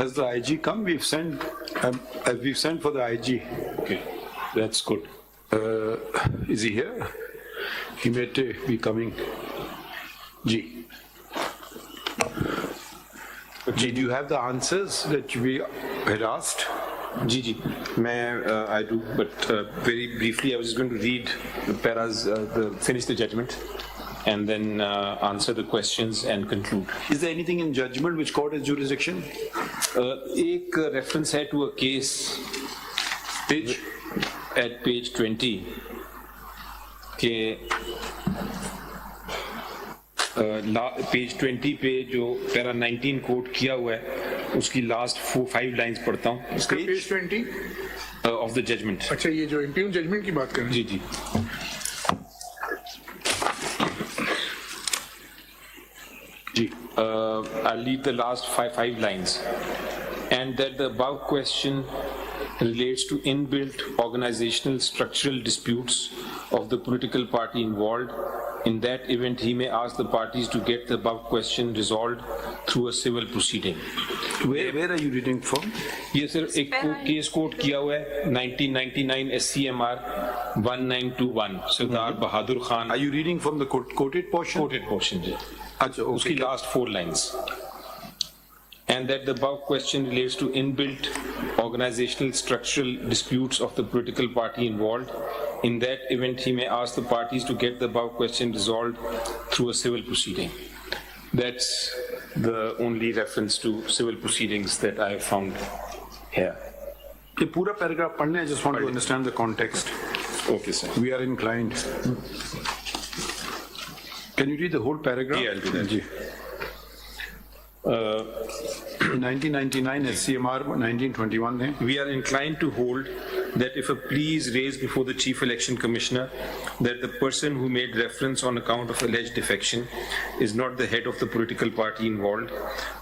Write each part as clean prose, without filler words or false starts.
Has the IG come? We've sent for the IG. Okay, that's good. Is he here? He may be coming. Ji. Ji, do you have the answers that we had asked? Ji, I do, but very briefly, I was just going to read the paras, finish the judgment, and then answer the questions and conclude. Is there anything in judgment which court has jurisdiction? एक reference है to a case at page 20 के page 20 पे जो para 19 coat किया हुआ है उसकी last 5 lines पढ़ता हूँ. Page 20 of the judgment. अच्छा, ये जो इंटीरियर जजमेंट की बात कर रहे हैं. जी. I'll leave the last five lines. And that the above question relates to inbuilt organizational structural disputes of the political party involved. In that event, he may ask the parties to get the above question resolved through a civil proceeding. Where are you reading from? Yes, sir. एक case coat किया हुआ है 1999 SCMR 1921 Sardar Bahadur Khan. Are you reading from the quoted portion? Quoted portion, जी. अच्छा, okay. उसकी last 4 lines. And that the above question relates to inbuilt organizational structural disputes of the political party involved. In that event, he may ask the parties to get the above question resolved through a civil proceeding. That's the only reference to civil proceedings that I have found here. The pura paragraph padhne, I just want to understand the context. Okay, sir. We are inclined. Can you read the whole paragraph? Yeah, I'll do that. Ji. 1999 SCMR 1921 we are inclined to hold that if a plea is raised before the Chief Election Commissioner that the person who made reference on account of alleged defection is not the head of the political party involved,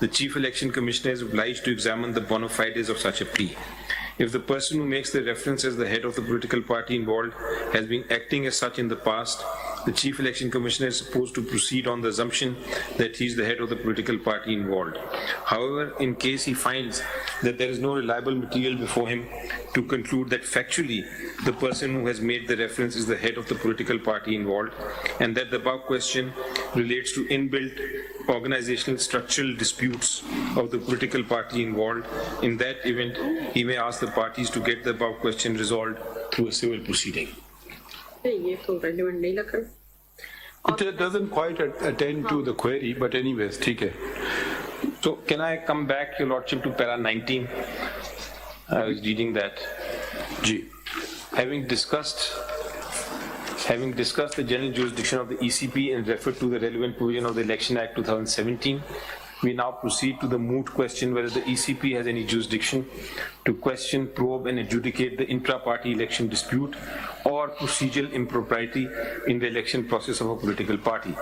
the Chief Election Commissioner is obliged to examine the bona fides of such a plea. If the person who makes the reference as the head of the political party involved has been acting as such in the past, the Chief Election Commissioner is supposed to proceed on the assumption that he is the head of the political party involved. However, in case he finds that there is no reliable material before him to conclude that factually the person who has made the reference is the head of the political party involved, and that the above question relates to inbuilt organizational structural disputes of the political party involved, in that event he may ask the parties to get the above question resolved through a civil proceeding. It doesn't quite attend to the query, but anyways, ठीक है. So can I come back, Your Lordship, to para 19? I was reading that. Ji. Having discussed the general jurisdiction of the ECP and referred to the relevant provision of the Election Act 2017, we now proceed to the moot question whether the ECP has any jurisdiction to question, probe and adjudicate the intra-party election dispute or procedural impropriety in the election process of a political party.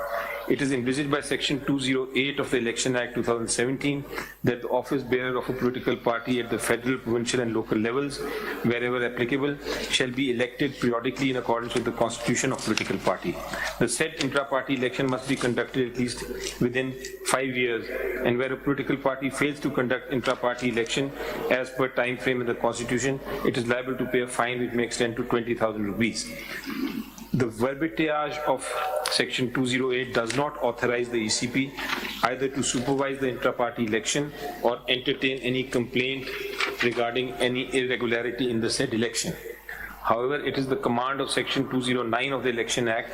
It is envisaged by Section 208 of the Election Act 2017 that the office bearer of a political party at the federal, provincial and local levels, wherever applicable, shall be elected periodically in accordance with the constitution of political party. The said intra-party election must be conducted at least within 5 years, and where a political party fails to conduct intra-party election as per time frame in the constitution, it is liable to pay a fine which may extend to 20,000 rupees. The verbiage of Section 208 does not authorize the ECP either to supervise the intra-party election or entertain any complaint regarding any irregularity in the said election. However, it is the command of Section 209 of the Election Act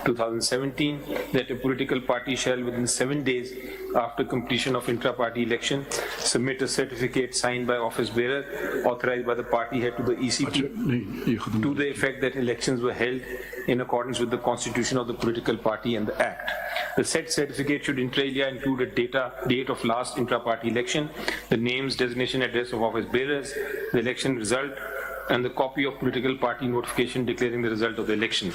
2017 that a political party shall within 7 days after completion of intra-party election submit a certificate signed by office bearer authorized by the party head to the ECP to the effect that elections were held in accordance with the constitution of the political party and the Act. The said certificate should inter alia include a date of last intra-party election, the names, designation, address of office bearers, the election result, and the copy of political party notification declaring the result of the election.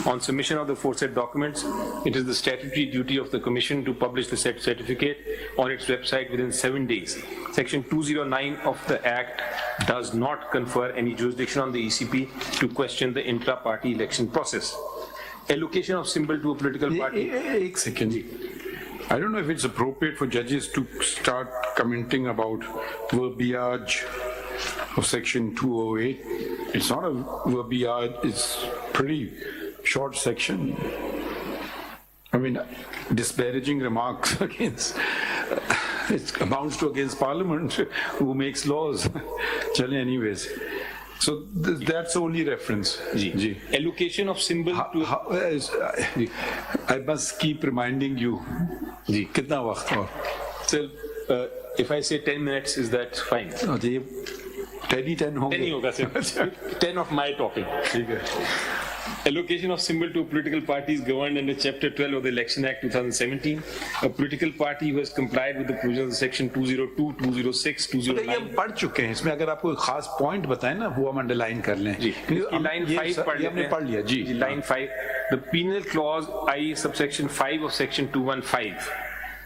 On submission of the aforesaid documents, it is the statutory duty of the Commission to publish the said certificate on its website within 7 days. Section 209 of the Act does not confer any jurisdiction on the ECP to question the intra-party election process. Allocation of symbol to a political party. एक second. I don't know if it's appropriate for judges to start commenting about verbiage of section 208. It's not a verbiage, it's pretty short section. I mean, disparaging remarks against, it amounts to against Parliament who makes laws. Chale, anyways. So that's the only reference. Ji. Allocation of symbol to... I must keep reminding you. Ji. Kitna waqt aur? Sir, if I say 10 minutes, is that fine? No, 10 ही 10 होंगे. 10 ही होगा sir. 10 of my talking. ठीक है. Allocation of symbol to a political party is governed under Chapter 12 of the Election Act 2017. A political party who has complied with the provisions of Section 202, 206, तो ये 209. हम पढ़ चुके हैं. इसमें अगर आपको खास पॉइंट बताएं ना, वो हम अंडरलाइन कर लें. जी. Line 5 पढ़ हमने पढ़ लिया. जी. Line 5. The penal clause, i.e. subsection 5 of Section 215,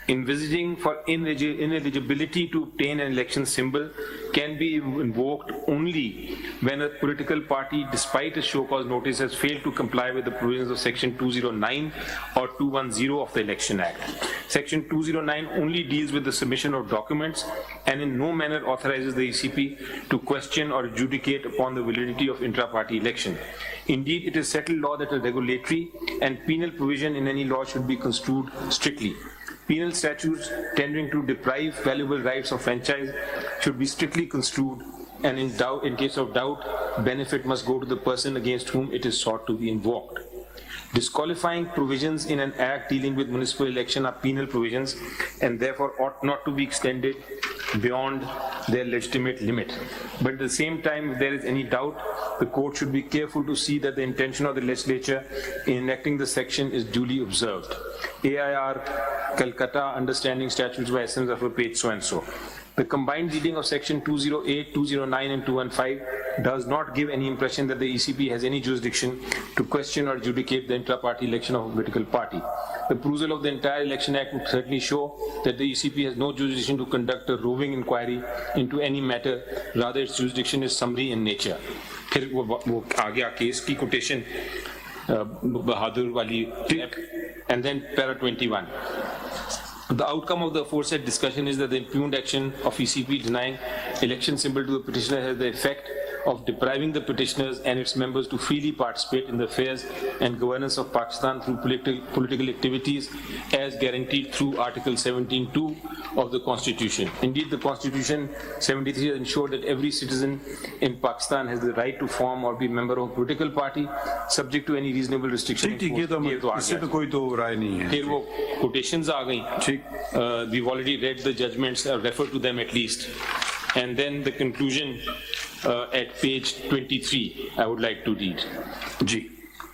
envisaging for ineligibility to obtain an election symbol can be invoked only when a political party, despite a show cause notice, has failed to comply with the provisions of Section 209 or 210 of the Election Act. Section 209 only deals with the submission of documents and in no manner authorizes the ECP to question or adjudicate upon the validity of intra-party election. Indeed, it is settled law that a regulatory and penal provision in any law should be construed strictly. Penal statutes tending to deprive valuable rights of franchise should be strictly construed, and in case of doubt, benefit must go to the person against whom it is sought to be invoked. Disqualifying provisions in an act dealing with municipal election are penal provisions and therefore ought not to be extended beyond their legitimate limit. But at the same time, if there is any doubt, the court should be careful to see that the intention of the legislature in enacting the section is duly observed. AIR, Calcutta, Understanding Statutes by Essence of a page so and so. The combined reading of section 208, 209 and 215 does not give any impression that the ECP has any jurisdiction to question or adjudicate the intra-party election of a political party. The perusal of the entire Election Act would certainly show that the ECP has no jurisdiction to conduct a roving inquiry into any matter, rather its jurisdiction is summary in nature. फिर वो आ गया case की quotation बहादुर वाली, and then para 21. The outcome of the aforesaid discussion is that the impugned action of ECP denying election symbol to the petitioner has the effect of depriving the petitioners and its members to freely participate in the affairs and governance of Pakistan through political activities as guaranteed through Article 17(2) of the Constitution. Indeed, the Constitution 73 has ensured that every citizen in Pakistan has the right to form or be a member of a political party, subject to any reasonable restriction. ठीक है, तो इससे तो कोई तो राय नहीं है. फिर वो quotations आ गई. ठीक. We've already read the judgments, referred to them at least. And then the conclusion at page 23, I would like to read. Ji.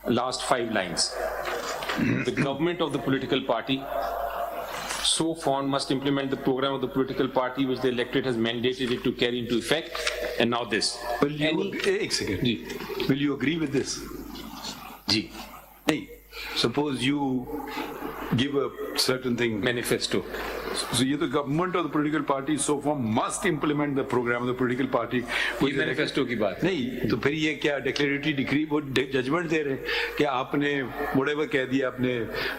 Last 5 lines. The government of the political party so formed must implement the program of the political party which the electorate has mandated it to carry into effect. And now this. Will you, एक second. Ji. Will you agree with this? Ji. Hey, suppose you give a certain thing. Manifesto. So the government of the political party so far must implement the program of the political party. ये manifesto की बात. नहीं, तो फिर ये क्या declaratory decree वो judgment दे रहे हैं कि आपने whatever कह दिया अपने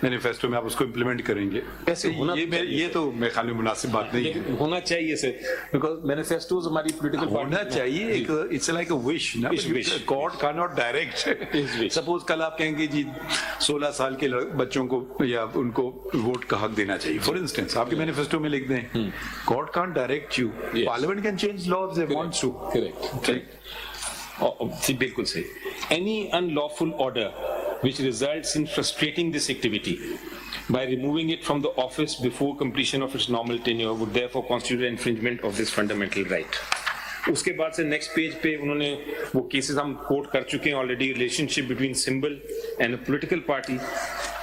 manifesto में आप उसको implement करेंगे. कैसे होना? ये तो मेरे ख्याल में मुनासिब बात नहीं है. होना चाहिए सर, because manifestos हमारी political party होना चाहिए. एक it's like a wish ना. Wish. God cannot direct. Suppose कल आप कहेंगे जी 16 साल के बच्चों को या उनको वोट का हक देना चाहिए. For instance, आपके मैनिफेस्टो में लिख दें, God can't direct you. Yes. Parliament can change laws if they want to. Correct. See, बिल्कुल सही. Any unlawful order which results in frustrating this activity by removing it from the office before completion of its normal tenure would therefore constitute an infringement of this fundamental right. उसके बाद से next page पे उन्होंने वो cases हम coat कर चुके हैं already, relationship between symbol and a political party,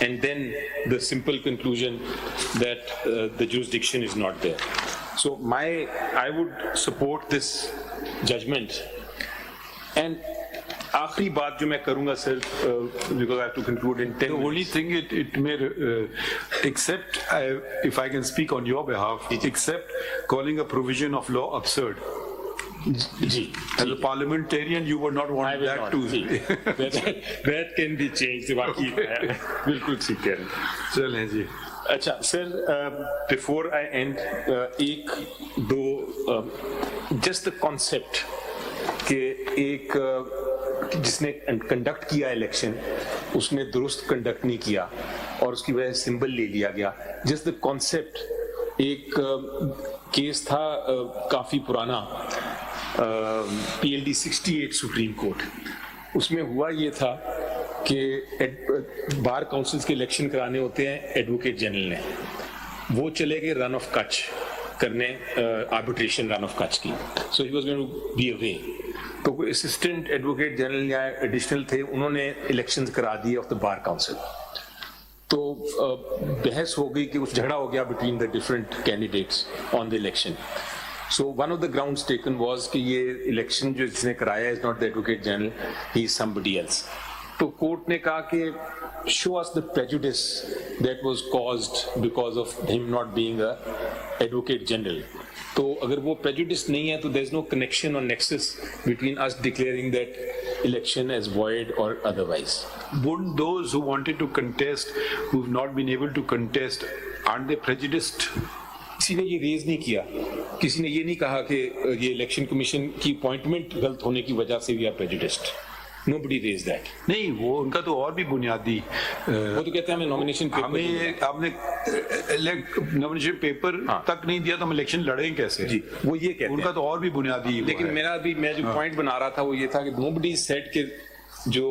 and then the simple conclusion that the jurisdiction is not there. So I would support this judgment. And आखिरी बात जो मैं करूंगा सर, because I have to conclude in 10 The only thing it may, except if I can speak on your behalf, except calling a provision of law absurd. जी. As a parliamentarian, you would not want that to. that can be changed. बाकी बिल्कुल ठीक है. चलें जी. अच्छा sir, before I and एक दो just the concept कि एक जिसने कंडक्ट किया इलेक्शन उसने दुरुस्त कंडक्ट नहीं किया और उसकी वजह से सिंबल ले लिया गया, जस्ट द कॉन्सेप्ट। एक केस था काफी पुराना, PLD 68 सुप्रीम कोर्ट, उसमें हुआ ये था कि बार काउंसिल्स के इलेक्शन कराने होते हैं एडवोकेट जनरल ने, वो चले गए रन ऑफ कच्छ करने, आर्बिट्रेशन रन ऑफ कच्छ की, so he was going to be away. तो कोई असिस्टेंट एडवोकेट जनरल या एडिशनल थे, उन्होंने इलेक्शंस करा दिए ऑफ द बार काउंसिल। तो बहस हो गई कि कुछ झगड़ा हो गया between the different candidates on the election. So one of the grounds taken was कि ये इलेक्शन जो जिसने कराया is not the advocate general, he is somebody else. तो कोर्ट ने कहा कि show us the prejudice that was caused because of him not being a advocate general. तो अगर वो प्रेजुडिस नहीं है तो देयर इज नो कनेक्शन और nexus between us declaring that election as void or otherwise. Wouldn't those who wanted to contest, who've not been able to contest, aren't they prejudiced? किसी ने ये रेज नहीं किया, किसी ने ये नहीं कहा कि ये इलेक्शन कमीशन की अपॉइंटमेंट गलत होने की वजह से we are prejudiced. Nobody raised that. नहीं, वो उनका तो और भी बुनियादी, वो तो कहते हैं हमें नॉमिनेशन पेपर, हमें आपने नॉमिनेशन पेपर तक नहीं दिया तो हम इलेक्शन लड़ें कैसे? जी, वो ये कहते हैं। उनका तो और भी बुनियादी। लेकिन मेरा भी, मैं जो पॉइंट बना रहा था वो ये था कि nobody said कि जो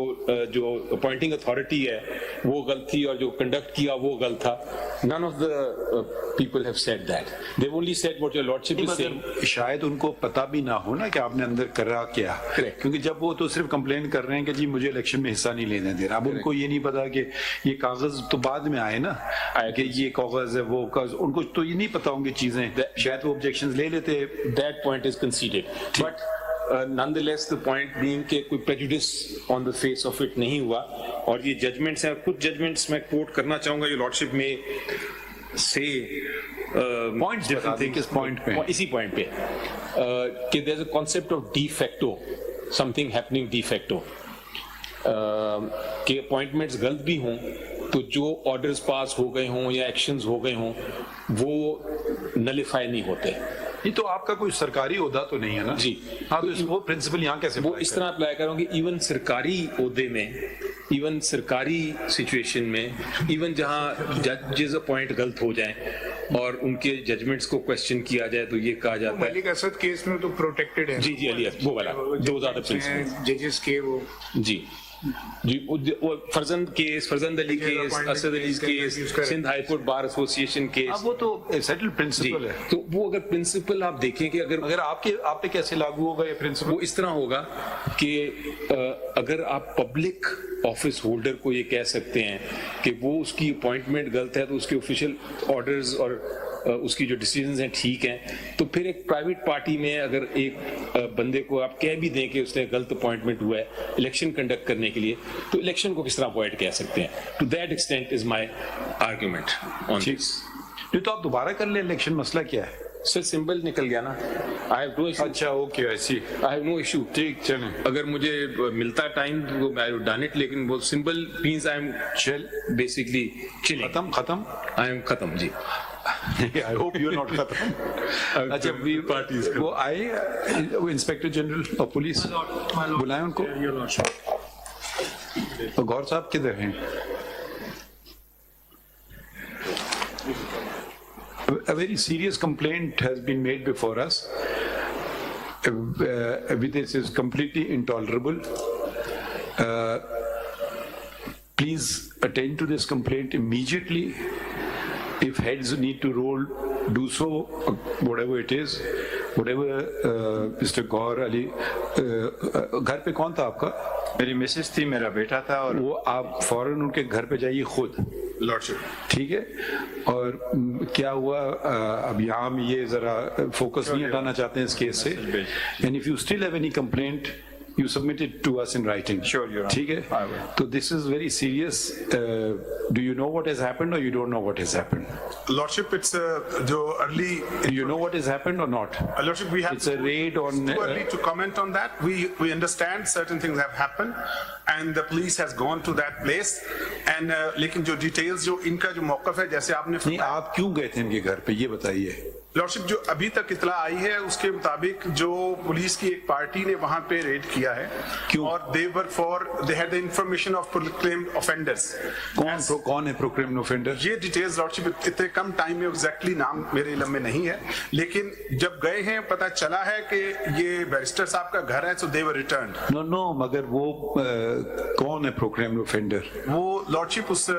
अपॉइंटिंग अथॉरिटी है वो गलत थी और जो कंडक्ट किया वो गलत था। None of the people have said that. They've only said what your lordship is saying. शायद उनको पता भी ना हो ना कि आपने अंदर करा क्या। Correct. क्योंकि जब वो तो सिर्फ कंप्लेन कर रहे हैं कि जी मुझे इलेक्शन में हिस्सा नहीं लेने दे रहा, अब उनको ये नहीं पता कि ये कागज तो बाद में आए ना, कि ये कागज है वो कागज, उनको तो ये नहीं पता होंगी चीजें, शायद वो ऑब्जेक्शंस ले लेते। That point is conceded. But nonetheless the point being कि कोई prejudice on the face of it नहीं हुआ। और ये judgments हैं, कुछ judgments मैं quote करना चाहूँगा, your lordship में say पॉइंट्स different things। किस पॉइंट पे? इसी पॉइंट पे कि there's a concept of de facto, something happening de facto, कि अपॉइंटमेंट्स गलत भी हों तो जो ऑर्डर्स पास हो गए हों या एक्शंस हो गए हों वो नलिफाई नहीं होते। ये तो आपका कोई सरकारी ओहदा तो नहीं है ना जी, हाँ, तो वो प्रिंसिपल यहाँ कैसे वो इस तरह अप्लाई करूँगी, इवन सरकारी ओहदे में, इवन सरकारी सिचुएशन में, इवन जहाँ जजेस अपॉइंट गलत हो जाएं और उनके जजमेंट्स को क्वेश्चन किया जाए तो ये कहा जाता है मलिक असद केस में तो प्रोटेक्टेड है। जी जी, अली वो वाला दो ज्यादा प्रिंसिपल जजेस के वो जी जी, वो Farzand Ali case, Asad Ali case, Sindh high court bar association case, अब वो तो सेटल प्रिंसिपल है। तो वो अगर प्रिंसिपल आप देखें कि अगर आप पे कैसे लागू होगा ये प्रिंसिपल? वो इस तरह होगा कि अगर आप पब्लिक ऑफिस होल्डर को ये कह सकते हैं कि वो उसकी अपॉइंटमेंट गलत है तो उसके ऑफिशियल ऑर्डर्स और उसकी जो डिसीजंस हैं ठीक हैं, तो फिर एक प्राइवेट पार्टी में अगर एक बंदे को आप कह भी दें कि उसने गलत अपॉइंटमेंट हुआ है इलेक्शन कंडक्ट करने के लिए, तो इलेक्शन को किस तरह अवॉइड कह सकते हैं? To that extent is my argument on this. नहीं तो आप दोबारा कर ले इलेक्शन, मसला क्या है? सर सिंबल निकल गया ना, आई हैव नो इशू। अच्छा ओके, ऐसी आई हैव नो इशू। ठीक, चलें। अगर मुझे मिलता टाइम तो आई वुड डन इट, लेकिन वो सिंबल मींस आई एम चल बेसिकली चिलिंग। खत्म आई एम खत्म जी। I hope you're not खत्म। अच्छा, वो आए वो इंस्पेक्टर जनरल और पुलिस बुलाए उनको, और गौर साहब किधर हैं? A very serious complaint has been made before us. This is completely intolerable. Please attend to this complaint immediately. If heads need to roll, do so, whatever it is, whatever. Mr. Gaur Ali, घर पे कौन था आपका? मेरी Mrs थी, मेरा बेटा था, और वो आप फौरन उनके घर पे जाइए खुद, लॉर्डशिप। ठीक है? और क्या हुआ, अब यहाँ हम ये जरा फोकस नहीं हटाना चाहते हैं इस केस से। And if you still have any complaint, you submit it to us in writing. Sure, Your Honor. ठीक है? I will. So this is very serious. Do you know what has happened or you don't know what has happened? Lordship, it's जो early. Do you know what has happened or not? Lordship, we have. It's a raid on. It's too early to comment on that. We understand certain things have happened, and the police has gone to that place. And लेकिन जो details जो इनका जो मौक़िफ़ है, जैसे आपने नहीं, आप क्यों गए थे इनके घर पे, ये बताइए। लॉर्डशिप, जो अभी तक इतला आई है उसके मुताबिक जो पुलिस की एक पार्टी ने वहां पे रेड किया है, क्यों? और they had the information of proclaimed offenders. कौन है प्रोक्लेम्ड ऑफेंडर? ये डिटेल्स लॉर्डशिप इतने कम टाइम में एग्जैक्टली नाम मेरे इल्म में नहीं है, लेकिन जब गए हैं पता चला है कि ये बैरिस्टर साहब का घर है, सो दे वर रिटर्न्ड। नो, मगर वो कौन है प्रोक्लेम्ड ऑफेंडर? वो लॉर्डशिप उस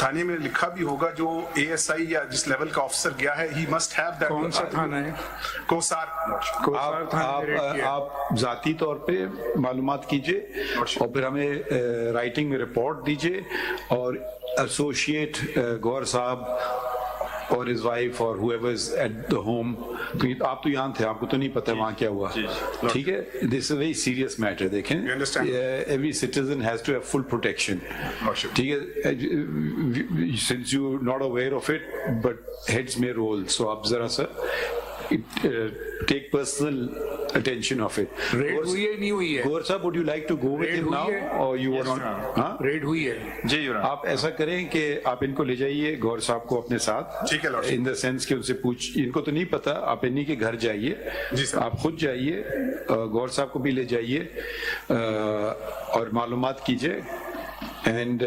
थाने में लिखा भी होगा, जो ASI या जिस लेवल का ऑफिसर गया है, ही मस्ट हैव दैट। कौन सा थाना है? कोसार। आप जाती तौर पे मालूमात कीजिए और फिर हमें राइटिंग में रिपोर्ट दीजिए, और एसोसिएट गौर साहब और his wife or whoever is at the home, आप तो यहाँ थे, आपको तो नहीं पता वहाँ क्या हुआ, ठीक है? This is a very serious matter. देखें, You understand? every citizen has to have full protection, ठीक है? Since you're not aware of it, but heads may roll, so आप जरा सा take personal attention of it. Red हुई है नहीं हुई है? गौर साहब, would you like to go with Raid him now हुई है? or you want? हाँ, रेड हुई है। जी Your Honor. आप ऐसा करें कि आप इनको ले जाइए गौर साहब को अपने साथ, ठीक है, लॉर्ड। इन द सेंस कि उनसे पूछ, इनको तो नहीं पता, आप इन्हीं के घर जाइए, जी सर। आप खुद जाइए, गौर साहब को भी ले जाइए और मालूमात कीजिए, एंड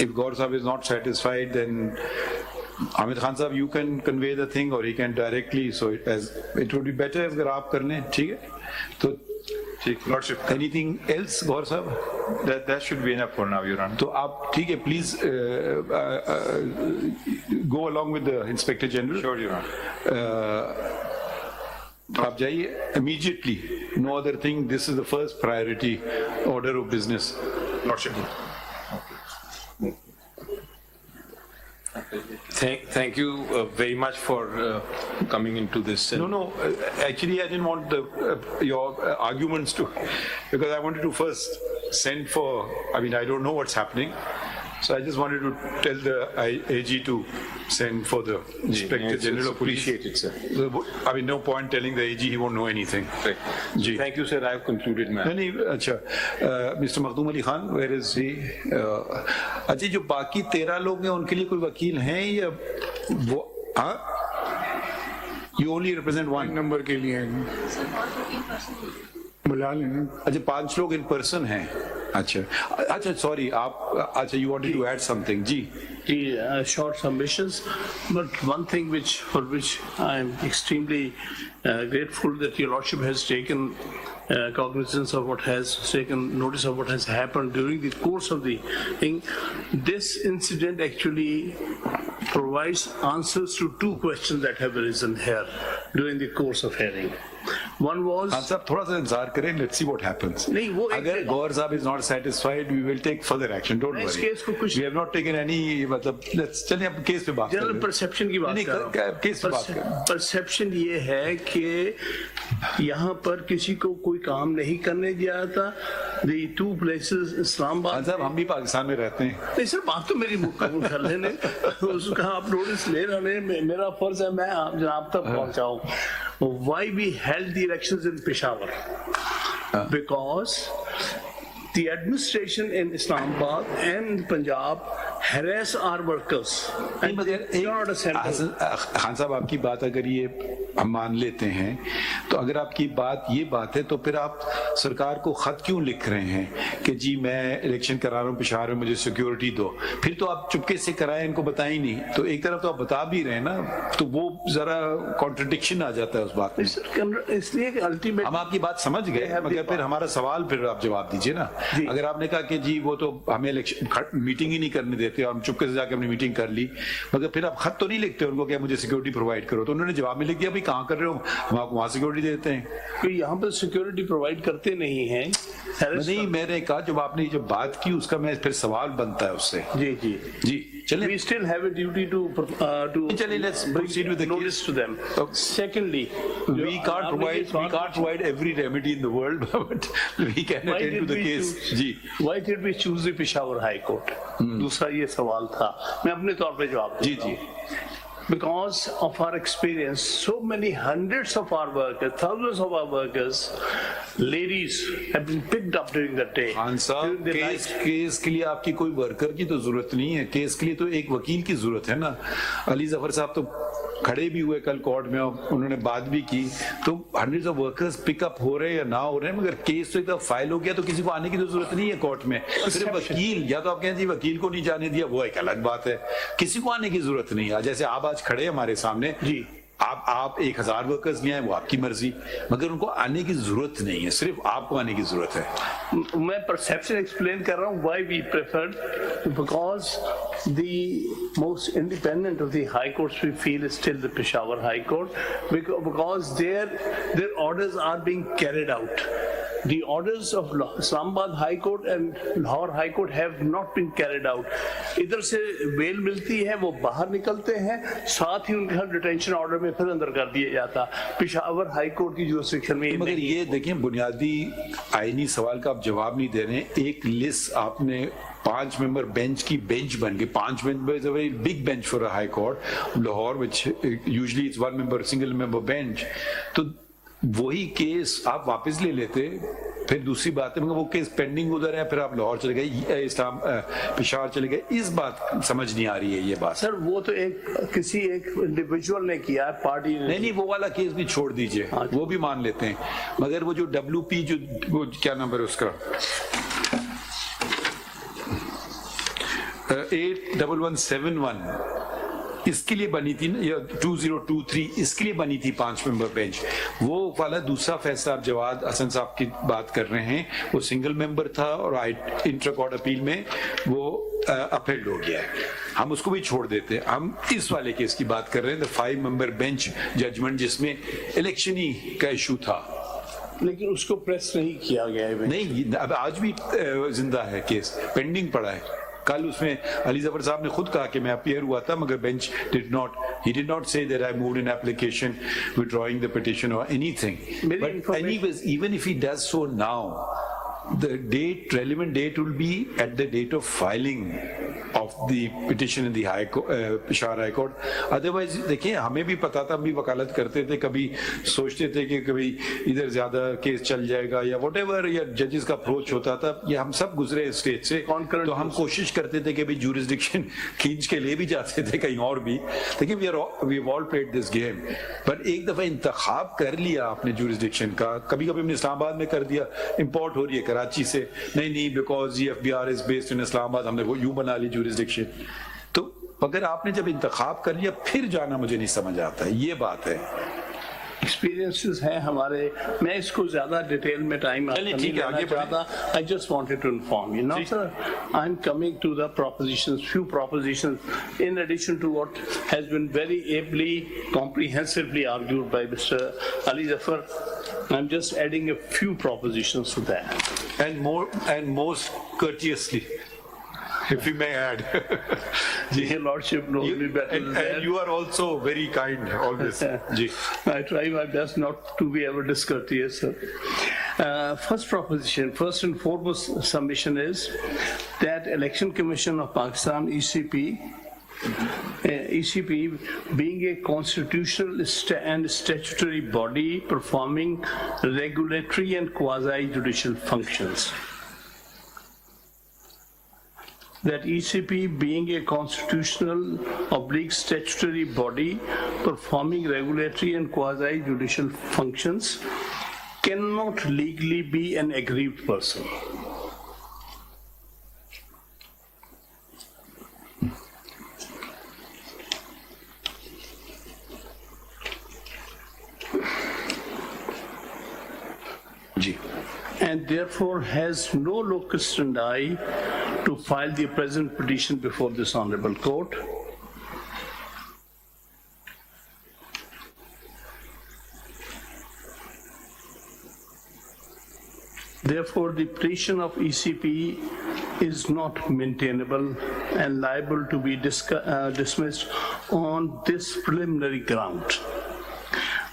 इफ गौर साहब is not satisfied then Hamid Khan साहब, you can convey the thing or he can directly, so it would be better अगर आप कर लें, ठीक है? तो ठीक लॉर्डशिप। anything else गौर साहब? That should be enough for now, Your Honor. तो आप ठीक है, please go along with the Inspector General. Sure, Your Honor. आप जाइए immediately. No other thing. This is the first priority order of business. Lordship. Thank you very much for coming into this. No. Actually, I didn't want your arguments to, because I wanted to first send for. I mean, I don't know what's happening, so I just wanted to tell the AG to send for the Inspector General of Police. Appreciate it, sir. I mean, no point telling the AG he won't know anything. जी. Thank you, sir. I have concluded, ma'am. नहीं, अच्छा, mister Makhdoom Ali Khan, where is he? अच्छा, जो बाकी 13 लोग हैं उनके लिए कोई वकील हैं या वो? हाँ, you only represent one number के लिए बुला लेना। अच्छा, 5 लोग इन पर्सन हैं। अच्छा, सॉरी, आप, अच्छा, you wanted to add something? जी, short submissions, but one thing for which I am extremely grateful that Your Lordship has taken cognizance of taken notice of what has happened during the course of the thing. This incident actually provides answers to 2 questions that have arisen here during the course of hearing. One was, हाँ साहब, थोड़ा सा इंतजार करें, let's see what happens. नहीं, वो अगर गौर साहब is not satisfied, we will take further action, don't is worry. Case को कुछ- we have not taken any, मतलब लेट्स, चलिए अब केस पे बात जनरल करें। परसेप्शन की बात नहीं, कर रहा हूं। केस पे बात करें। परसेप्शन ये है कि यहाँ पर किसी को कोई काम नहीं करने दिया था। The 2 places हाँ इस्लामाबाद। साहब, हम भी पाकिस्तान में रहते हैं। नहीं सर, बात तो मेरी कबूल कर लेने। उसका आप नोटिस ले रहे हैं, मेरा फर्ज है मैं आप जनाब तक पहुंचाऊं। Why we held the elections in Peshawar? Because the administration in Islamabad and Punjab harass our workers and they cannot assemble. Khan साहब, आपकी बात अगर ये हम मान लेते हैं, तो अगर आपकी बात ये बात है, तो फिर आप सरकार को खत क्यों लिख रहे हैं कि जी मैं इलेक्शन करा रहा हूँ पेशावर में, मुझे सिक्योरिटी दो? फिर तो आप चुपके से कराए, इनको बताए ही नहीं। तो एक तरफ तो आप बता भी रहे हैं ना, तो वो जरा कॉन्ट्रडिक्शन आ जाता है उस बात में। इसलिए कि अल्टीमेट हम आपकी बात समझ गए, मगर फिर हमारा सवाल फिर आप जवाब दीजिए ना। अगर आपने कहा कि जी वो तो हमें इलेक्शन मीटिंग ही नहीं करने देते, हम चुपके से जाके अपनी मीटिंग कर ली, मगर फिर आप खत तो नहीं लिखते उनको कि मुझे सिक्योरिटी प्रोवाइड करो, तो उन्होंने जवाब में लिख दिया भाई कहाँ कर रहे हो, हम आपको वहां सिक्योरिटी देते हैं। कि यहाँ पर सिक्योरिटी प्रोवाइड करते नहीं हैं। नहीं, मैंने कहा जब आपने जब बात की उसका मैं फिर सवाल बनता है उससे। जी जी जी, चलें। we still have a duty to चलिए, let's proceed with the notice case. to them. Okay. Secondly, We can't provide every remedy in the world, but we can Why attend to did the we case. choose- ji, Why did we choose the Peshawar High Court? दूसरा ये सवाल था, मैं अपने तौर पे जवाब जी, देता जी। हूँ। Because of our experience, so many hundreds of our workers, thousands of our workers, ladies have been picked up during the day. Khan साहब, during the case night. Case के लिए आपकी कोई वर्कर की तो जरूरत नहीं है, केस के लिए तो एक वकील की जरूरत है ना। अली जफर साहब तो खड़े भी हुए कल कोर्ट में और उन्होंने बात भी की, तो हंड्रेड्स ऑफ वर्कर्स पिकअप हो रहे हैं या ना हो रहे हैं, मगर केस तो एक दफा फाइल हो गया तो किसी को आने की तो जरूरत नहीं है कोर्ट में। सिर्फ वकील, या तो आप कहें जी वकील को नहीं जाने दिया, वो एक अलग बात है, किसी को आने की जरूरत नहीं है। जैसे आप आज खड़े हमारे सामने जी। आप 1000 वर्कर्स ले आए, वो आपकी मर्जी, मगर उनको आने की जरूरत नहीं है, सिर्फ आपको आने की जरूरत है। मैं परसेप्शन एक्सप्लेन कर रहा हूँ why we preferred, because the most independent of the high courts we feel is still the Peshawar High Court, because their orders are being carried out. The orders of Islamabad High Court and Lahore High Court have not been carried out. इधर से bell मिलती है, वो बाहर निकलते हैं, साथ ही उनका डिटेंशन ऑर्डर में फिर अंदर कर दिया जाता। पेशावर हाई कोर्ट की जुरिस्डिक्शन में मगर ये देखें, बुनियादी आईनी सवाल का आप जवाब नहीं दे रहे। एक लिस्ट आपने 5 मेंबर बेंच की बेंच बन गई। 5 member is a very big bench for a high court. Lahore which usually it's 1 member single member bench, तो वही केस आप वापस ले लेते। फिर दूसरी बात है, वो केस पेंडिंग उधर है, फिर आप लाहौर चले गए, इस्लाम पेशावर चले गए। इस बात समझ नहीं आ रही है ये बात। सर वो तो किसी एक इंडिविजुअल ने किया है, पार्टी ने नहीं, वो वाला केस भी छोड़ दीजिए, वो भी मान लेते हैं, मगर वो जो WP जो वो क्या नंबर है उसका 81171, इसके लिए बनी थी ना, या 2023 इसके लिए बनी थी 5 मेंबर बेंच। वो वाला दूसरा फैसला आप जवाद हसन साहब की बात कर रहे हैं, वो सिंगल मेंबर था और इंटर कोर्ट अपील में वो अपहेल्ड हो गया है, हम उसको भी छोड़ देते हैं। हम इस वाले केस की बात कर रहे हैं, द 5 मेंबर बेंच जजमेंट, जिसमें इलेक्शन ही का इशू था, लेकिन उसको प्रेस नहीं किया गया है। नहीं, अब आज भी जिंदा है, केस पेंडिंग पड़ा है। कल उसमें अली जफर साहब ने खुद कहा कि मैं अपीयर हुआ था, मगर bench did not say that I moved in application withdrawing the petition और anything. But anyways, even if he does so now, the relevant date will be at the date of filing of the petition in the Peshawar High Court. Otherwise, देखिए, हमें भी पता था, हम भी वकालत करते थे, कभी सोचते थे कि कभी इधर ज्यादा केस चल जाएगा या whatever, या जजेस का अप्रोच होता था, ये हम सब गुजरे इस स्टेज से, तो हम कोशिश करते थे कि भाई जुरिस्डिक्शन खींच के ले भी जाते थे कहीं और भी। देखिए, we have all played this game, पर एक दफा इंतखाब कर लिया आपने जुरिस्डिक्शन का, कभी कभी हमने इस्लामाबाद में कर दिया, इंपोर्ट हो रही है कराची से, नहीं because FBR is based in Islamabad, हमने वो यूं बना ली जुरिस्डिक्शन। तो अगर आपने जब इंतखाब कर लिया फिर जाना मुझे नहीं समझ आता है, ये बात है। एक्सपीरियंसेस हैं हमारे, मैं इसको ज्यादा डिटेल में टाइम नहीं लेना चाहता। I just wanted to inform you. Now, sir, I'm coming to the few propositions, in addition to what has been very ably, comprehensively argued by Mr. Ali Zafar. I'm just adding a few propositions to that. And most courteously, if we may add. Your Lordship knows me better than that. And you are also very kind always. Ji. I try my best not to be ever discourteous, sir. First and foremost submission is that Election Commission of Pakistan, ECP being a constitutional and statutory body performing regulatory and quasi-judicial functions. That ECP being a constitutional/statutory body performing regulatory and quasi-judicial functions cannot legally be an aggrieved person. And therefore has no locus standi to file the present petition before this honorable court. Therefore, the petition of ECP is not maintainable and liable to be dismissed on this preliminary ground.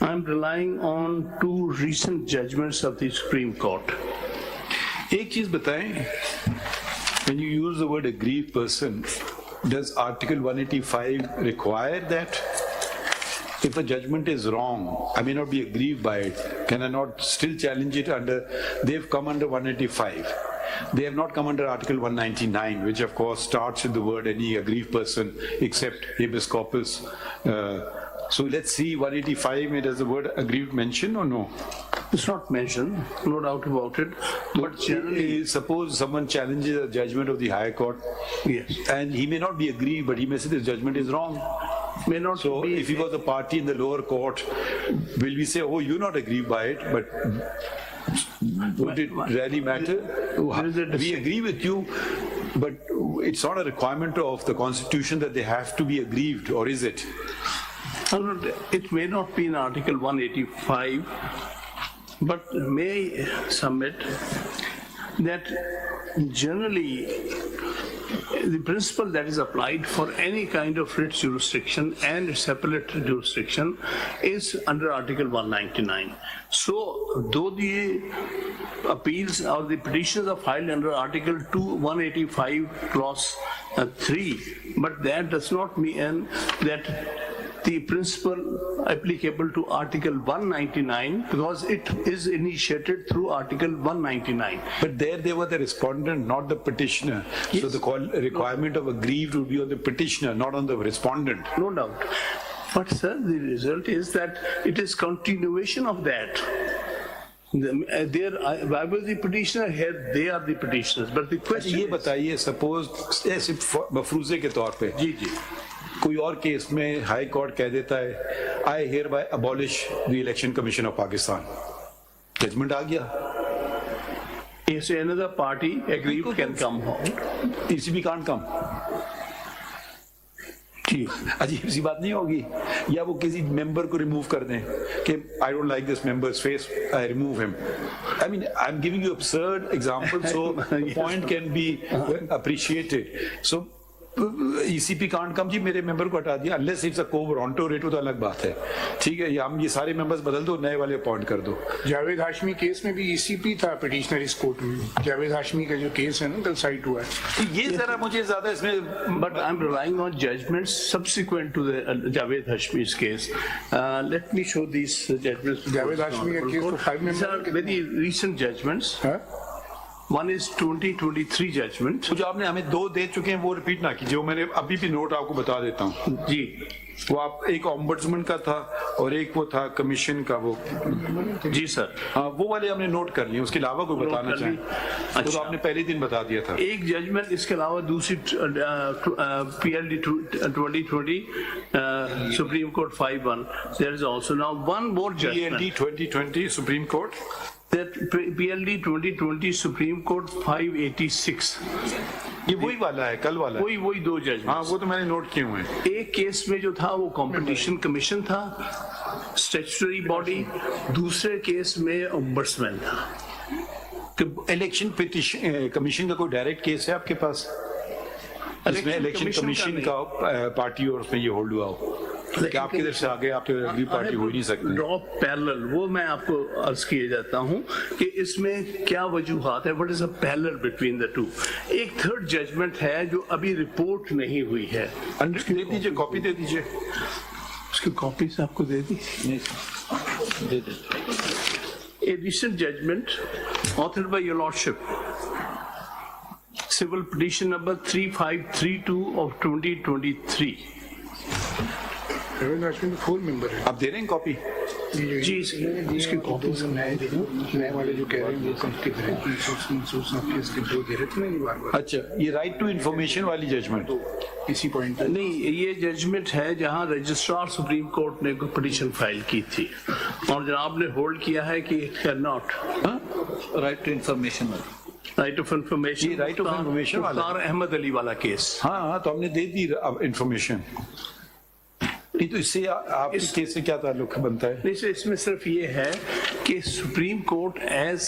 I'm relying on two recent judgments of the Supreme Court. एक चीज बताएं, when you use the word aggrieved person, does Article 185 require that? If a judgment is wrong, I may not be aggrieved by it. Can I not still challenge it under? They've come under 185. They have not come under Article 199, which of course starts with the word any aggrieved person except habeas corpus. So let's see 185. Does the word aggrieved mention or no? It's not mentioned, no doubt about it, but generally, Suppose someone challenges a judgment of the High Court, yes, and he may not be aggrieved, but he may say this judgment is wrong. may not So be. if he was a party in the lower court, will we say, oh, you're not aggrieved by it, but would it really matter? We agree with you, but it's not a requirement of the Constitution that they have to be aggrieved, or is it? It may not be in Article 185, but may submit that generally the principle that is applied for any kind of writ jurisdiction and its appellate jurisdiction is under Article 199. So though the appeals or the petitions are filed under Article 185 clause 3, but that does not mean that the principle applicable to Article 199 because it is initiated through Article 199. But there they were the respondent, not the petitioner. Yes. So the requirement of aggrieved would be on the petitioner, not on the respondent. No doubt. But sir, the result is that it is continuation of that. Why was the petitioner here? They are the petitioners. But the question ये is, बताइए, suppose ऐसे मफरूजे के तौर पे जी जी, कोई और case में high court कह देता है I hereby abolish the Election Commission of Pakistan, judgement आ गया, if another party aggrieved can come home. ECB can't come, जी, अजीब सी बात नहीं होगी? या वो किसी मेंबर को रिमूव कर दें कि I don't like this members face, I remove him. I mean, I'm giving you absurd examples so the point can be appreciated. So ECP can't come जी मेरे मेंबर को हटा दिया, unless it's a quo warranto writ, तो अलग बात है, ठीक है, या हम ये सारे मेंबर्स बदल दो, नए वाले अपॉइंट कर दो. जावेद हाशमी केस में भी ईसीपी था पिटिशनर इस कोर्ट में. जावेद हाशमी का जो केस है ना कल साइट हुआ है. ये जरा मुझे ज्यादा इसमें, but I'm relying on judgments subsequent to the Javed Hashmi's case. Let me show these judgments. Javed Hashmi का case तो 5 These are member very recent judgments. हाँ? One is 2023 judgment. जो आपने हमें दो दे चुके हैं वो रिपीट ना कीजिए, वो मैंने अभी भी नोट आपको बता देता हूँ. जी, वो आप एक ऑम्बड्समैन का था और एक वो था कमीशन का, वो जी सर. हाँ वो वाले हमने नोट कर लिए, उसके अलावा कोई बताना कर ली. चाहें तो अच्छा. आपने पहले दिन बता दिया था. एक जजमेंट इसके अलावा दूसरी PLD 2020 Supreme Court 5-1. There is also now one more judgment. PLD 2020 supreme court, That PLD 2020 Supreme Court 586. ये वही वाला है, कल वाला है. वही दो जजमेंट. हाँ वो तो मैंने नोट किए हुए हैं. एक केस में जो था वो कंपटीशन कमीशन था, स्टैट्यूटरी बॉडी, दूसरे केस में ओम्बड्समैन था. इलेक्शन पिटिशन कमीशन का कोई डायरेक्ट केस है आपके पास, जिसमें इलेक्शन कमीशन का पार्टी और उसमें ये होल्ड हुआ हो कि आपकी तरफ से आगे आपके अगली पार्टी हो ही नहीं सकती. ड्रॉ पैरेलल, वो मैं आपको अर्ज किए जाता हूँ कि इसमें क्या वजूहात है, what is a parallel between the two. एक थर्ड जजमेंट है जो अभी रिपोर्ट नहीं हुई है. दे दीजिए, कॉपी दे दीजिए. उसकी कॉपी से आपको दे दी. A recent judgment authored by your lordship, civil petition number 3532 of 2023. Javed Hashmi तो 4 मेंबर है. आप दे रहे हैं कॉपी? जी, इसकी कॉपी नए वाले जो कह रहे हैं वो कंप्लीट है. इसके दो दे रहे थे ना ये बार-बार. अच्छा, ये राइट टू इंफॉर्मेशन वाली जजमेंट इसी पॉइंट पे. नहीं, ये जजमेंट है जहां रजिस्ट्रार सुप्रीम कोर्ट ने कोई पिटीशन फाइल की थी और जनाब ने होल्ड किया है कि it can not. Right to information right of information, ये right of information वाला. अहमद अली वाला केस. हाँ हाँ तो हमने दे दी इंफॉर्मेशन. नहीं तो इससे आपके केस से क्या ताल्लुक बनता है? नहीं सर, इसमें सिर्फ ये है कि supreme court as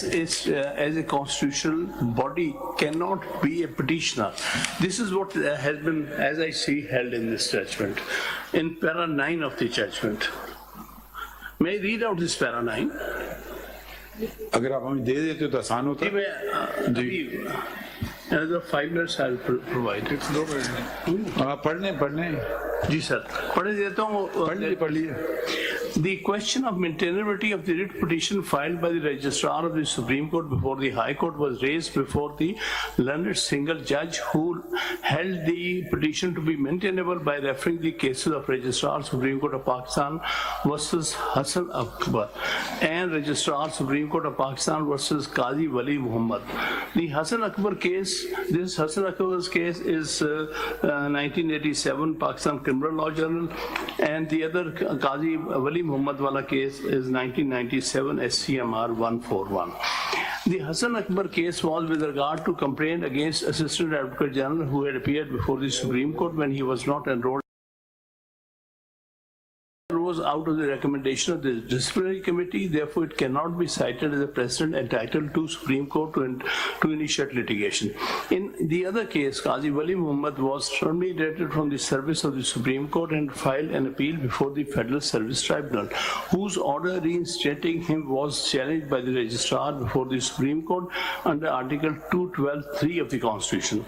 a constitutional body can not be a petitioner. This is what has been, as I see, held in this judgment in para 9 of the judgment. May I read out this para 9? अगर आप हमें दे देते तो आसान होता. Another 5 minutes I will provide. पढ़ने जी sir, पढ़ देता हूँ. पढ़ लिए. The question of maintainability of the writ petition filed by the registrar of the Supreme Court before the High Court was raised before the learned single judge who held the petition to be maintainable by referring the cases of Registrar Supreme Court of Pakistan versus Hassan Akbar and Registrar Supreme Court of Pakistan versus Qazi Wali Muhammad. The Hassan Akbar case, this Hassan Akbar's case is 1987 Pakistan Criminal Law Journal, and the other Qazi Wali Muhammad wala case is 1997 SCMR 141. The Hassan Akbar case was with regard to complaint against Assistant Advocate General who had appeared before the Supreme Court when he was not enrolled. Rose out of the recommendation of the disciplinary committee, therefore it cannot be cited as a precedent entitled to Supreme Court to initiate litigation. In the other case, Qazi Wali Muhammad was terminated from the service of the Supreme Court and filed an appeal before the Federal Service Tribunal, whose order reinstating him was challenged by the registrar before the Supreme Court under Article 212(3) of the Constitution.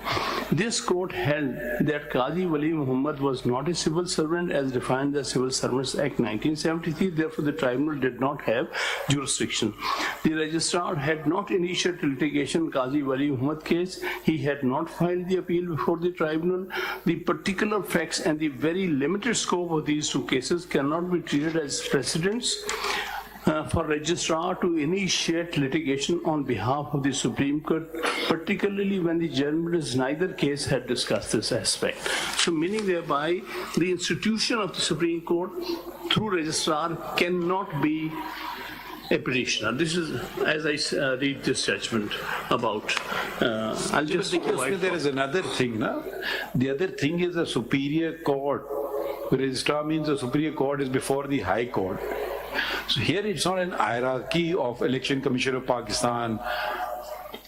This court held that Qazi Wali Muhammad was not a civil servant as defined in the Civil Servants Act 1973, therefore the tribunal did not have jurisdiction. The registrar had not initiated litigation in Qazi Wali Muhammad case. He had not filed the appeal before the tribunal. The particular facts and the very limited scope of these two cases cannot be treated as precedents for registrar to initiate litigation on behalf of the Supreme Court, particularly when the judgment in neither case had discussed this aspect. So meaning thereby the institution of the Supreme Court through registrar cannot be a petitioner. This is as I read this judgment about. I'll just provide. There is another thing, na? The other thing is a superior court. Registrar means the superior court is before the High Court. So here it's not an hierarchy of Election Commission of Pakistan.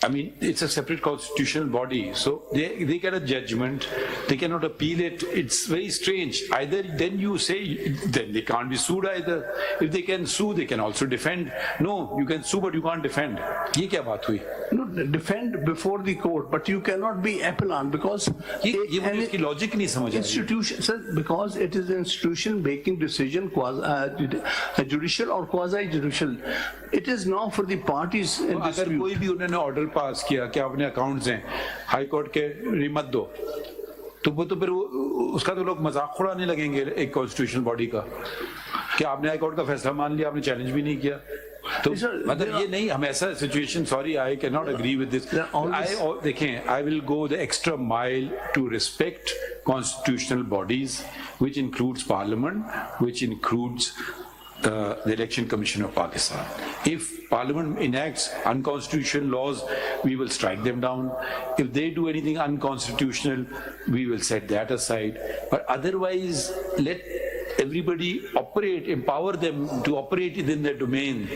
I mean, it's a separate constitutional body. So they get a judgment, they cannot appeal it. It's very strange. Either then you say, then they can't be sued either. If they can sue, they can also defend. No, you can sue, but you can't defend. Ye kya baat hui? No, defend before the court, but you cannot be appellant because ये logic नहीं समझ institution, sir, because it is an institution making decision, judicial or quasi-judicial. It is now for the parties in अगर dispute. कोई भी उन्होंने order pass किया कि अपने अकाउंट्स हैं हाई कोर्ट के रिमत दो, तो वो तो फिर उसका तो लोग मजाक उड़ाने लगेंगे एक कॉन्स्टिट्यूशनल बॉडी का कि आपने हाई कोर्ट का फैसला मान लिया, आपने चैलेंज भी नहीं किया. तो मतलब ये नहीं, हम ऐसा situation, sorry I can not agree with this. देखें, I will go the extra mile to respect constitutional bodies which includes parliament, which includes the Election Commission of Pakistan. If Parliament enacts unconstitutional laws, we will strike them down. If they do anything unconstitutional, we will set that aside. But otherwise, let everybody operate, empower them to operate within their domain.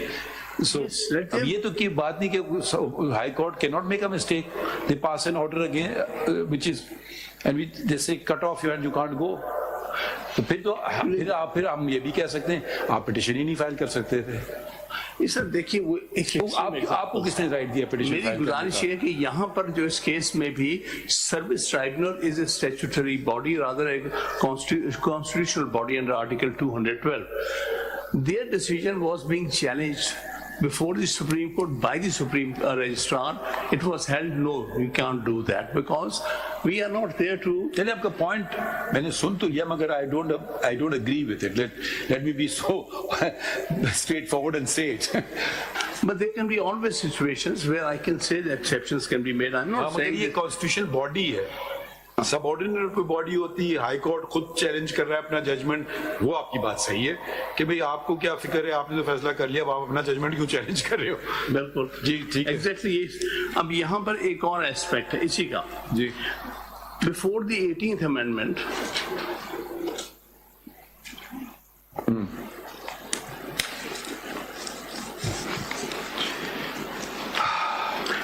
So, अब ये तो की बात नहीं कि High Court cannot make a mistake. They pass an order again, which is, and they say cut off your hand, you can't go. तो फिर हम ये भी कह सकते हैं आप पिटिशन ही नहीं फाइल कर सकते थे. सर देखिए, वो आपको किसने राइट दिया पिटिशन? मेरी गुजारिश है कि यहाँ पर जो इस केस में भी service tribunal is a statutory body, rather A constitutional body under article 212. Their decision was being challenged before the Supreme Court by the Supreme Registrar. It was held, no, we can't do that because we are not there to. चलिए, आपका point मैंने सुन तो लिया, मगर I don't agree with it. Let me be so straightforward and say it. But there can be always situations where I can say that exceptions can be made. I'm not saying ये constitutional body है, subordinate कोई body होती है, high court खुद challenge कर रहा है अपना जजमेंट. वो आपकी बात सही है कि भाई आपको क्या फिक्र है, आपने तो फैसला कर लिया, अब आप अपना जजमेंट क्यों चैलेंज कर रहे हो? बिल्कुल जी, ठीक है. एग्जैक्टली. अब यहाँ पर एक और एस्पेक्ट है इसी का. जी, before the 18th amendment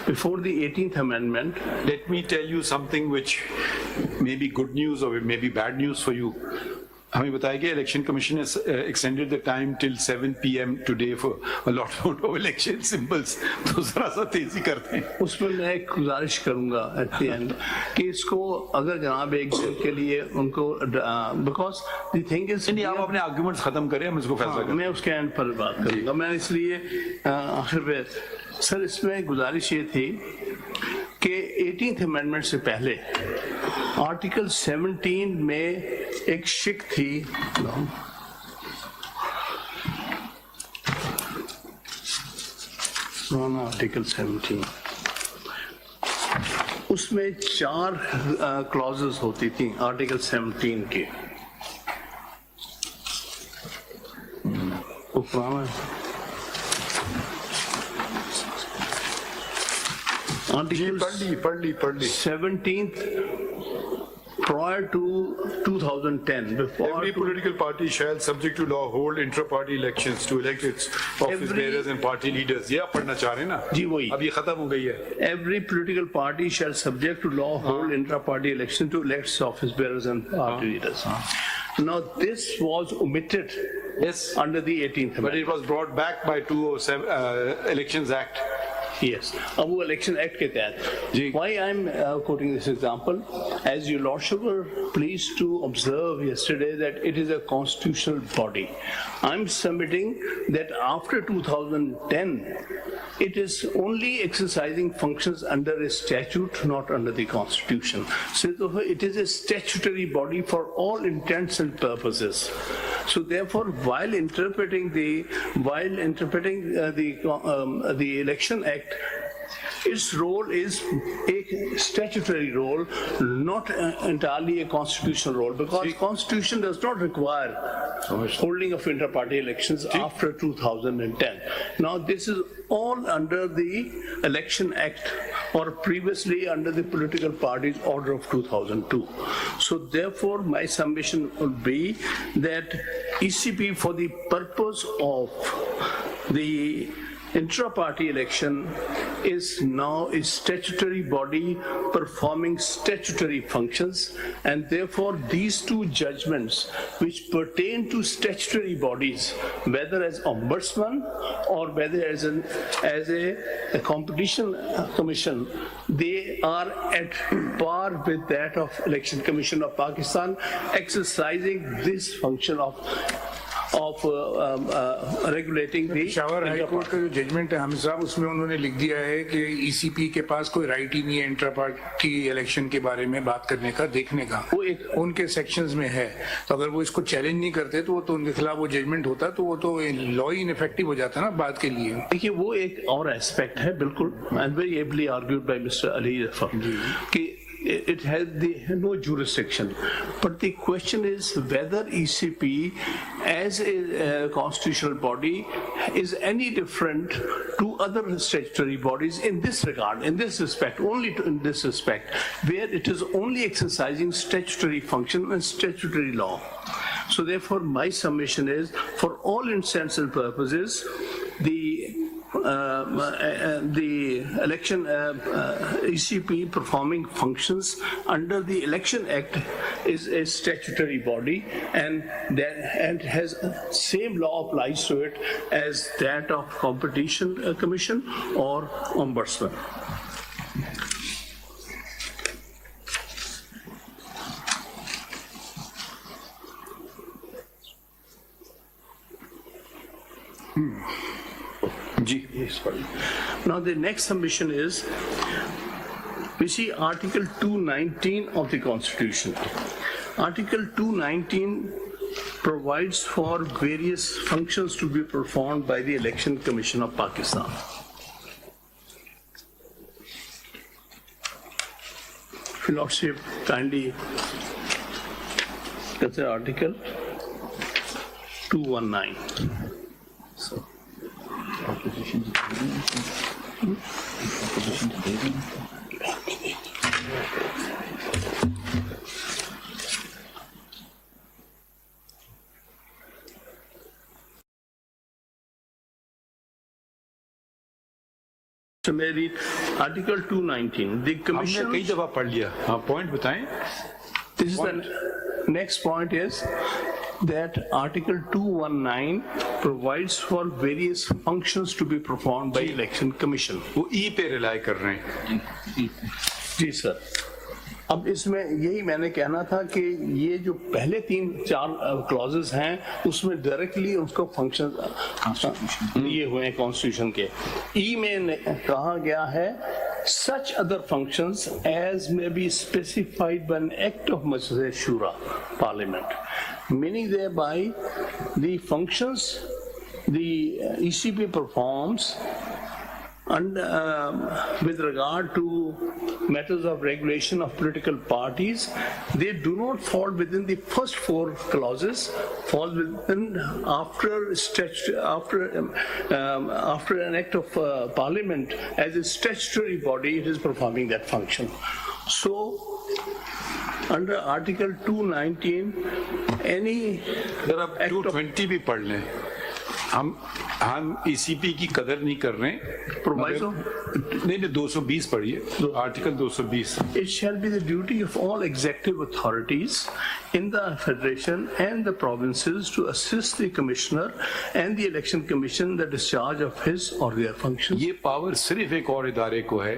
Before the 18th Amendment, Let me tell you something which may be good news or it may be bad news for you. हमें बताया कि election commission has extended the time till 7 p.m. today for allotment of election symbols. तो जरा सा तेजी करते हैं. उसमें मैं एक गुजारिश करूंगा at the end कि इसको अगर जनाब एक दिन के लिए उनको because the thing is नहीं आप अपने आर्गुमेंट्स खत्म करें हम इसको फैसला करें. मैं उसके एंड पर बात करूंगा. मैं इसलिए आखिर पे सर इसमें गुजारिश ये थी कि 18th अमेंडमेंट से पहले आर्टिकल 17 में एक शिक थी आर्टिकल 17 उसमें 4 क्लॉजेस होती थी आर्टिकल 17 के. वो पुराना Article पढ़ ली. 17th prior to 2010, before Every political party shall, subject to law, hold intra-party elections to elect its office Every- bearers and party leaders. ये आप पढ़ना चाह रहे हैं ना? जी, वही. अब ये खत्म हो गई है. every political party shall subject to law hold intra-party election to elect its office bearers and party leaders. Now this was omitted Yes. under the 18th But Amendment. it was brought back by 207 Elections Act. Yes. अब वो election act के तहत. जी. Why I'm quoting this example? As your lordship were pleased to observe yesterday that it is a constitutional body. I'm submitting that after 2010, it is only exercising functions under a statute, not under the constitution. So it is a statutory body for all intents and purposes. So therefore, while interpreting the Election Act, its role is a statutory role, not entirely a constitutional role, because Constitution does not require holding of inter-party elections after 2010. Now this is all under the Election Act or previously under the Political Parties Order of 2002. So therefore my submission would be that ECP, for the purpose of the intra-party election, is now a statutory body performing statutory functions, and therefore these two judgments which pertain to statutory bodies, whether as ombudsman or whether as a competition commission, they are at par with that of Election Commission of Pakistan, exercising this function of regulating the Peshawar high court का जो judgement है हामिद साहब उसमें उन्होंने लिख दिया है कि ईसीपी के पास कोई राइट ही नहीं है इंटर पार्टी इलेक्शन के बारे में बात करने का, देखने का. वो एक उनके सेक्शंस में है. तो अगर वो इसको चैलेंज नहीं करते तो वो तो उनके खिलाफ वो जजमेंट होता तो वो तो लॉ ही इनफेक्टिव हो जाता ना बात के लिए. देखिए वो एक और एस्पेक्ट है बिल्कुल, and very ably argued by mister Ali Zafar कि it has no jurisdiction, but the question is whether ECP as a constitutional body is any different to other statutory bodies in this regard, in this respect, only in this respect, where it is only exercising statutory function and statutory law. So therefore my submission is, for all intents and purposes, the election ECP performing functions under the Election Act is a statutory body, and has same law applies to it as that of Competition Commission or Ombudsman. Now the next submission is, we see Article 219 of the Constitution. Article 219 provides for various functions to be performed by the Election Commission of Pakistan. If your Lordship kindly consider Article 219. So. So may I read Article 219, the हमने Commission. कई दफा पढ़ लिया, हाँ point बताएं. This is the next point is that Article 219 provides for various functions to be performed by Election Commission. वो ई पे rely कर रहे हैं. जी सर. अब इसमें यही मैंने कहना था कि ये जो पहले 3-4 क्लॉजेस हैं उसमें डायरेक्टली उसको फंक्शन ये हुए हैं कॉन्स्टिट्यूशन के. ई में कहा गया है such other functions as may be specified by an act of Majlis Shura Parliament, meaning thereby the functions the ECP performs and with regard to matters of regulation of political parties, they do not fall within the first 4 clauses, fall within after an act of parliament as a statutory body, it is performing that function. So under Article 219, any अगर आप 220 भी पढ़ लें, हम ECP की कदर नहीं कर रहे हैं. Proviso? नहीं 220 पढ़िए, article 220. It shall be the duty of all executive authorities in the Federation and the provinces to assist the Commissioner and the Election Commission in the discharge of his or their functions. ये power सिर्फ एक और इदारे को है,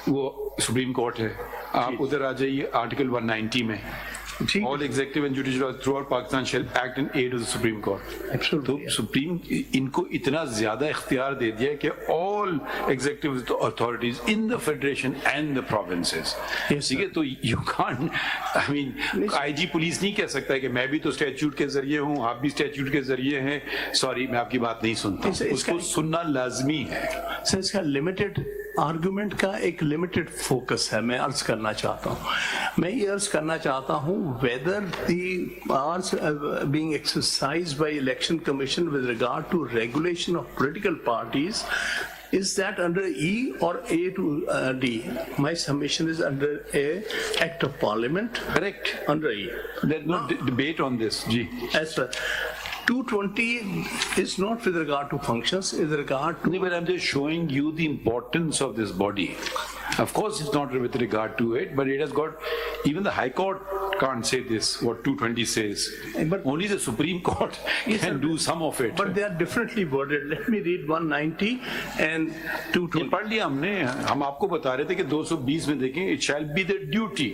वो supreme court है. आप उधर आ जाइए आर्टिकल 190 में. All executive and judicial throughout Pakistan shall act in aid of the Supreme Court. Absolutely. तो सुप्रीम इनको इतना ज्यादा इख्तियार दे दिया कि all executive authorities in the federation and the provinces. ठीक है, तो you can't, I mean, IG police नहीं कह सकता है कि मैं भी तो स्टैट्यूट के जरिए हूँ, आप भी स्टैट्यूट के जरिए हैं. सॉरी, मैं आपकी बात नहीं सुनता. उसको सुनना लाजमी है. सर इसका लिमिटेड आर्गुमेंट का एक लिमिटेड फोकस है. मैं अर्ज करना चाहता हूँ, मैं ये अर्ज करना चाहता हूँ whether the powers being exercised by Election Commission with regard to regulation of political parties, is that under E or A to D? My submission is under A, Act of Parliament. Correct. Under E. There's no debate on this. Ji. As per 220 is not with regard to functions, is with regard to. No, but I'm just showing you the importance of this body. Of course, it's not with regard to it, but it has got, even the High Court can't say this, what 220 says. But only the Supreme Court can do some of it. But they are differently worded. Let me read 190 and 220. ये पढ़ लिया हमने, हम आपको बता रहे थे कि 220 में देखें, it shall be the duty.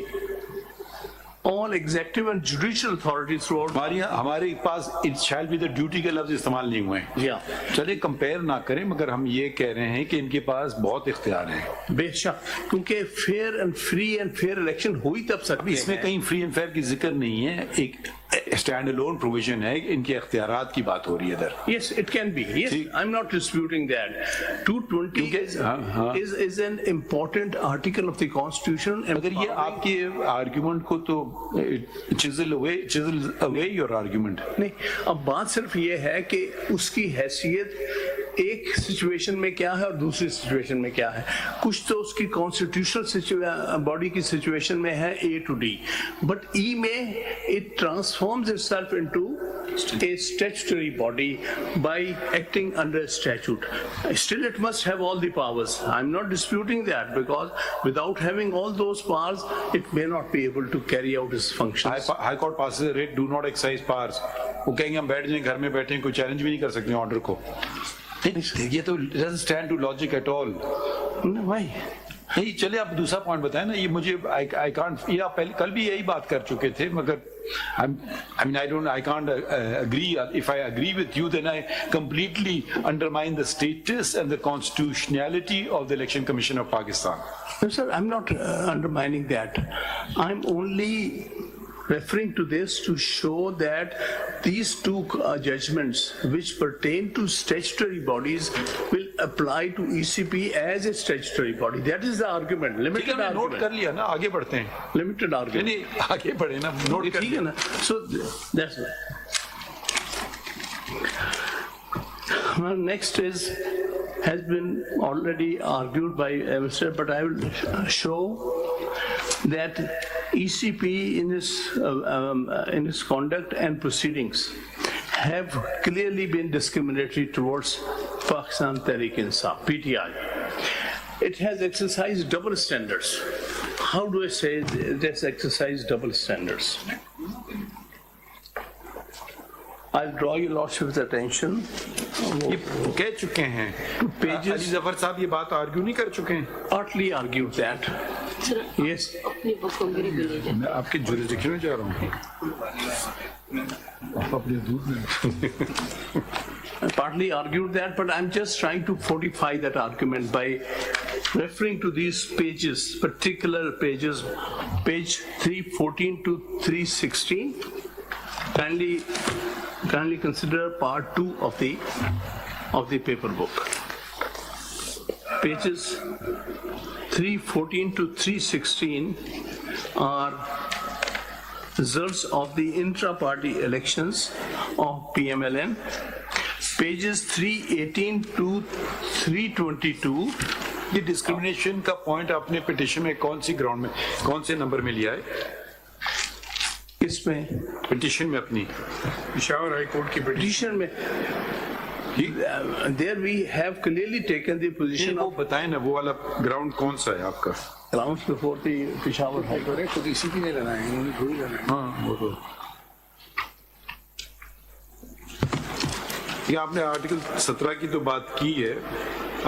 All executive and judicial authorities throughout. हमारे पास it shall be the duty के लफ्ज इस्तेमाल नहीं हुए हैं. Yeah. चलिए कंपेयर ना करें, मगर हम ये कह रहे हैं कि इनके पास बहुत इख्तियार है. बेशक, क्योंकि fair and free and fair election हुई तब सकती है. इसमें कहीं फ्री एंड फेयर की जिक्र नहीं है, एक स्टैंड अलोन प्रोविजन है, इनके इख्तियारात की बात हो रही है इधर. Yes, it can be. Yes, I'm not disputing that. 220 is an important article of the Constitution. अगर ये आपके आर्गुमेंट को तो chisel away your argument. नहीं, अब बात सिर्फ ये है कि उसकी हैसियत एक सिचुएशन में क्या है और दूसरी सिचुएशन में क्या है. कुछ तो उसकी कॉन्स्टिट्यूशनल बॉडी की सिचुएशन में है A to D, but E में it transforms itself into a statutory body by acting under statute. Still, it must have all the powers. I'm not disputing that, because without having all those powers, it may not be able to carry out its functions. High Court passes a writ, do not exercise powers. वो कहेंगे हम बैठ जाएं घर में बैठे, कोई challenge भी नहीं कर सकते ऑर्डर को. ये तो doesn't stand to logic at all. Why? नहीं, चलिए आप दूसरा पॉइंट बताएं ना. ये मुझे I can't, ये आप कल भी यही बात कर चुके थे, मगर I can't agree. If I agree with you, then I completely undermine the status and the constitutionality of the Election Commission of Pakistan. No, sir, I'm not undermining that. I'm only referring to this to show that these two judgments which pertain to statutory bodies will apply to ECP as a statutory body. That is the argument. Limited note argument. कर लिया ना, आगे बढ़ते हैं. Limited argument. नहीं, आगे बढ़े ना, नोट कर लिया ना. So that's it. Well, next has been already argued by Mr. But I will show that ECP in its conduct and proceedings have clearly been discriminatory towards Pakistan Tehreek-e-Insaf, PTI. it has exercised double standards. How do I say that's exercised double standards? I'll draw your lordship's attention. ये कह चुके हैं अली जफर साहब ये बात argue नहीं कर चुके हैं Partly argued that. Yes. मैं आपके जुरिडिक्शन में जा रहा हूँ आप अपने दूध में I partly argued that, but I'm just trying to fortify that argument by referring to these pages, particular pages, page 314 to 316. Kindly consider part 2 of the paper book. Pages 314 to 316 are results of the intra-party elections of PMLN. Pages 318 to 322. ये discrimination का point आपने petition में कौन सी ground में कौन से number में लिया है इसमें पिटिशन में अपनी पेशावर हाई कोर्ट की petition में there we have clearly taken the position वो of बताएं ना वो वाला ग्राउंड कौन सा है आपका grounds before the Peshawar High Court. खुद इसी की ने लेना है, उन्होंने थोड़ी लेना है। हाँ वो तो ये आपने आर्टिकल 17 की तो बात की है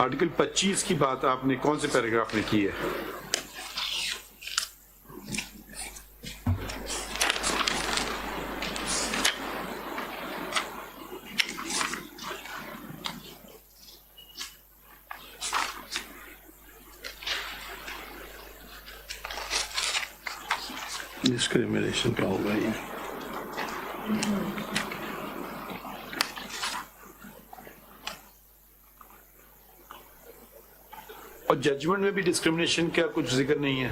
आर्टिकल 25 की बात आपने कौन से पैराग्राफ में की है Discrimination का होगा ये और जजमेंट में भी डिस्क्रिमिनेशन का कुछ जिक्र नहीं है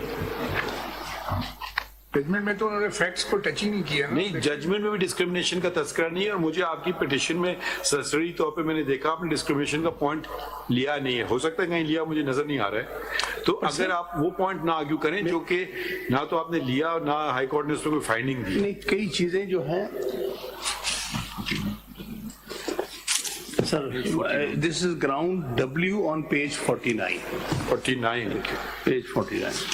जजमेंट में तो उन्होंने फैक्ट्स को टच ही नहीं किया ना। नहीं जजमेंट में भी डिस्क्रिमिनेशन का तस्करा नहीं है और मुझे आपकी पिटिशन में सरसरी तौर पे मैंने देखा आपने डिस्क्रिमिनेशन का पॉइंट लिया नहीं है हो सकता है कहीं लिया मुझे नजर नहीं आ रहा है तो अगर आप वो पॉइंट ना आर्ग्यू करें जो कि ना तो आपने लिया और ना हाई कोर्ट ने उसमें कोई फाइंडिंग दी नहीं कई चीजें जो हैं sir this is ground W on page 49 page 49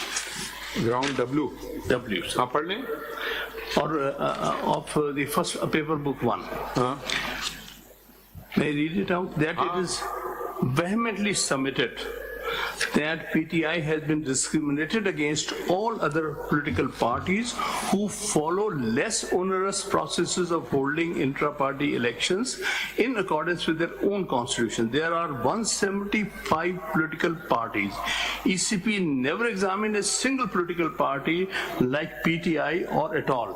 ground W W हाँ पढ़ लें or of the first paper book 1. हाँ May I read it out? That it is vehemently submitted that PTI has been discriminated against all other political parties who follow less onerous processes of holding intra-party elections in accordance with their own constitution. There are 175 political parties. ECP never examined a single political party like PTI or at all.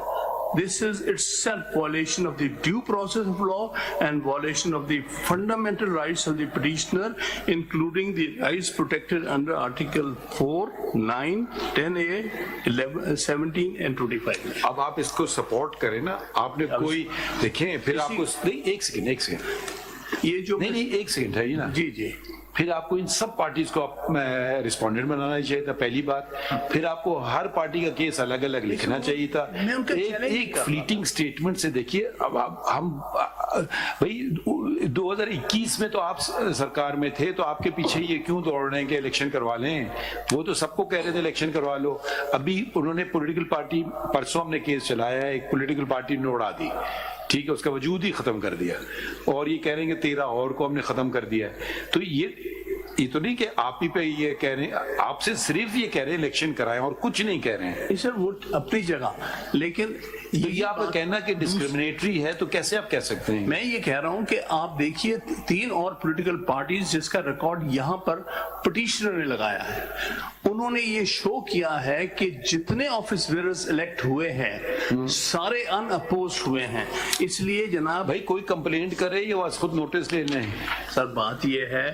This is itself violation of the due process of law and violation of the fundamental rights of the petitioner, including the rights protected under Article 4, 9, 10A, 11, 17 and 25. अब आप इसको support करें ना आपने कोई देखें फिर आपको नहीं एक सेकंड ये जो नहीं एक सेकंड है ये ना जी जी फिर आपको इन सब पार्टीज को रिस्पोंडेंट बनाना चाहिए था पहली बात फिर आपको हर पार्टी का केस अलग अलग लिखना चाहिए था एक फ्लीटिंग स्टेटमेंट से देखिए अब हम भाई 2021 में तो आप सरकार में थे तो आपके पीछे ये क्यों दौड़ रहे हैं कि इलेक्शन करवा लें वो तो सबको कह रहे थे इलेक्शन करवा लो अभी उन्होंने पॉलिटिकल पार्टी परसों हमने केस चलाया है एक पॉलिटिकल पार्टी ने उड़ा दी ठीक है उसका वजूद ही खत्म कर दिया और ये कह रहे हैं कि 13 और को हमने खत्म कर दिया है तो ये तो नहीं कि आप ही पे ये कह रहे हैं आपसे सिर्फ ये कह रहे हैं इलेक्शन कराएं और कुछ नहीं कह रहे हैं सर वो अपनी जगह लेकिन तो ये आप कहना कि डिस्क्रिमिनेटरी है तो कैसे आप कह सकते हैं मैं ये कह रहा हूं कि आप देखिए 3 और पॉलिटिकल पार्टीज जिसका रिकॉर्ड यहां पर पिटीशनर ने लगाया है उन्होंने ये शो किया है कि जितने ऑफिस बेयरर्स इलेक्ट हुए हैं सारे अनअपोज्ड हुए हैं इसलिए जनाब भाई कोई कंप्लेंट करे या बस खुद नोटिस ले लें सर बात ये है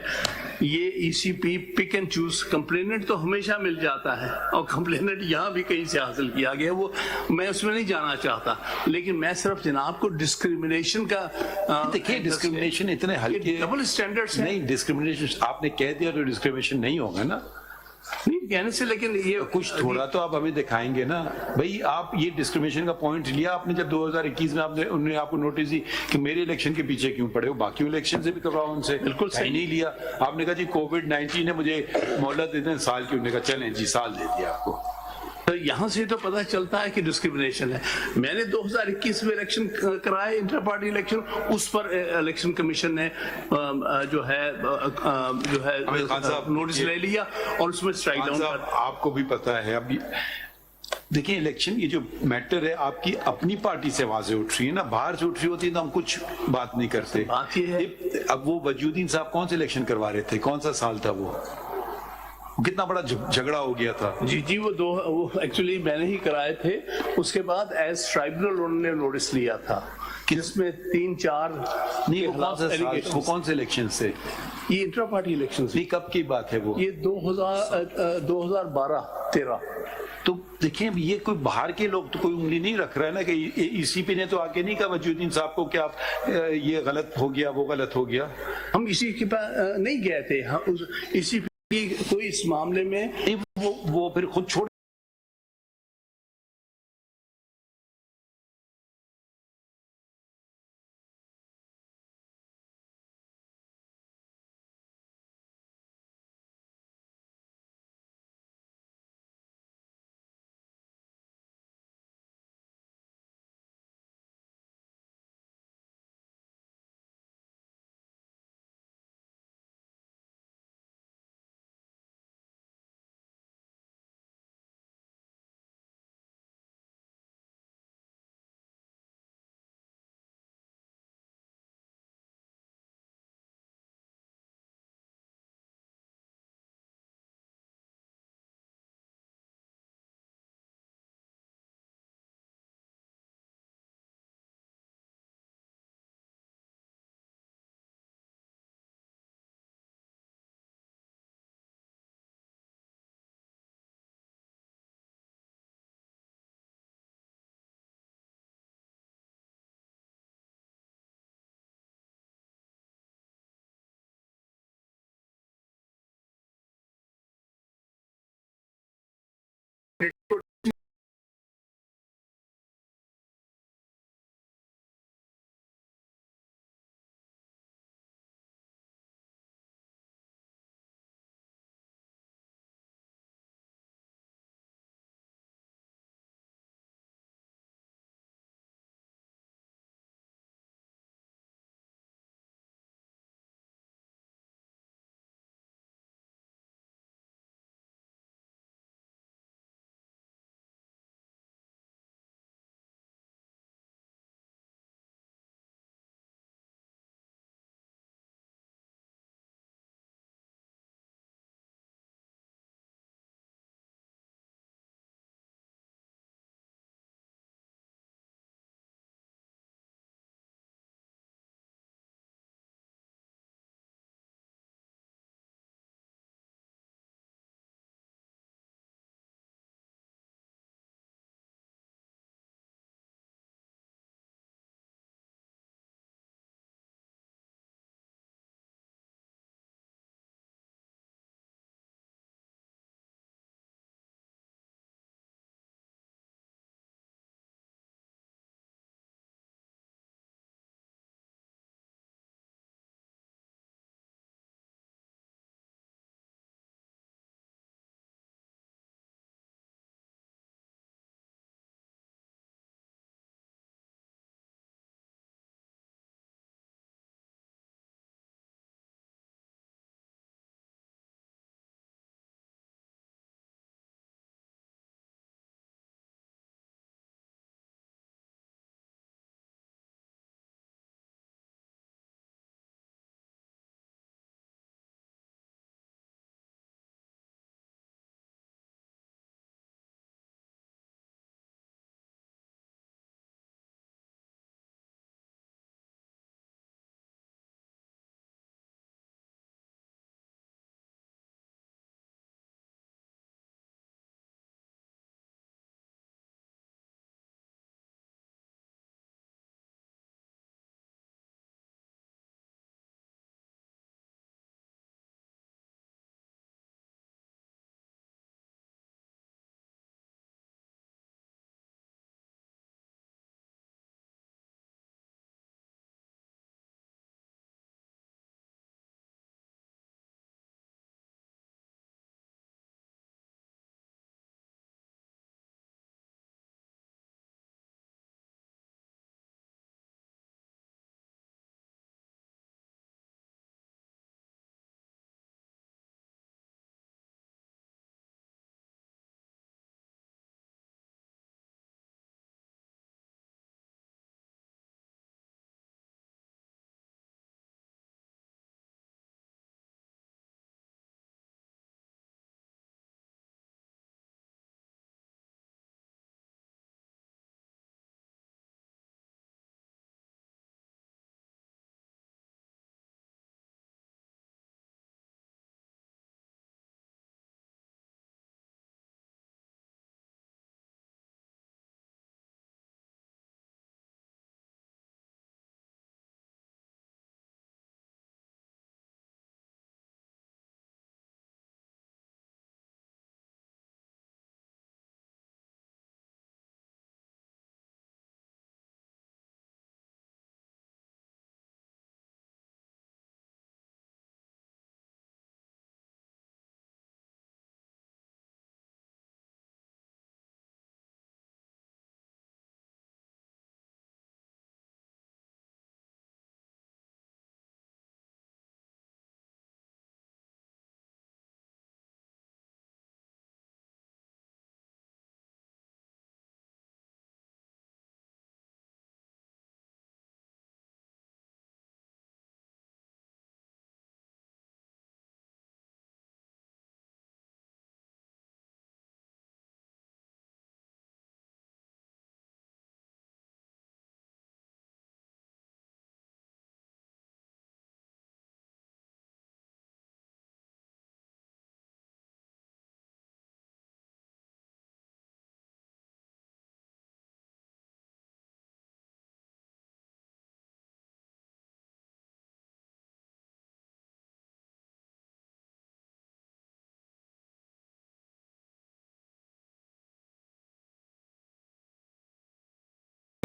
ये ECP pick and choose complainant तो हमेशा मिल जाता है और कंप्लेनेंट यहाँ भी कहीं से हासिल किया गया वो मैं उसमें नहीं जाना चाहता लेकिन मैं सिर्फ जनाब को डिस्क्रिमिनेशन का देखिए डिस्क्रिमिनेशन इतने हल्के डबल स्टैंडर्ड्स नहीं डिस्क्रिमिनेशन आपने कह दिया तो डिस्क्रिमिनेशन नहीं होगा ना नहीं कहने से, लेकिन ये कुछ थोड़ा तो आप हमें दिखाएंगे ना भाई। आप ये डिस्क्रिमिनेशन का पॉइंट लिया आपने जब 2021 में आपने उन्होंने आपको नोटिस दी कि मेरे इलेक्शन के पीछे क्यों पड़े हो, बाकी इलेक्शन से भी करवाओ उनसे। बिल्कुल सही नहीं लिया आपने कहा जी कोविड-19 ने मुझे मोहलत देते हैं साल की, उन्होंने कहा चलें जी साल दे दिया आपको। तो यहाँ से तो पता चलता है कि डिस्क्रिमिनेशन है। मैंने 2021 में इलेक्शन कराए, इंटर पार्टी इलेक्शन, उस पर इलेक्शन कमीशन ने जो है खान साहब, नोटिस ले लिया और उसमें स्ट्राइक डाउन कर। आपको भी पता है अब देखिए इलेक्शन ये जो मैटर है आपकी अपनी पार्टी से आवाजें उठ रही है ना, बाहर से उठ रही होती है तो हम कुछ बात नहीं करते। बात ये है, अब वो वजूद्दीन साहब कौन से इलेक्शन करवा रहे थे, कौन सा साल था वो कितना बड़ा झगड़ा हो गया था। जी वो एक्चुअली मैंने ही कराए थे। उसके बाद एज ट्राइब्यूनल उन्होंने नोटिस लिया था जिसमें 3-4 नहीं वो कौन से इलेक्शन से, ये इंटर पार्टी इलेक्शन नहीं कब की बात है वो, ये 2012-13। तो देखिए ये कोई बाहर के लोग तो कोई उंगली नहीं रख रहा है ना कि ईसीपी ने तो आके नहीं कहा वजूद्दीन साहब को कि आप ये गलत हो गया वो गलत हो गया। हम इसी के पास नहीं गए थे, हम इसी कोई इस मामले में वो फिर खुद छोड़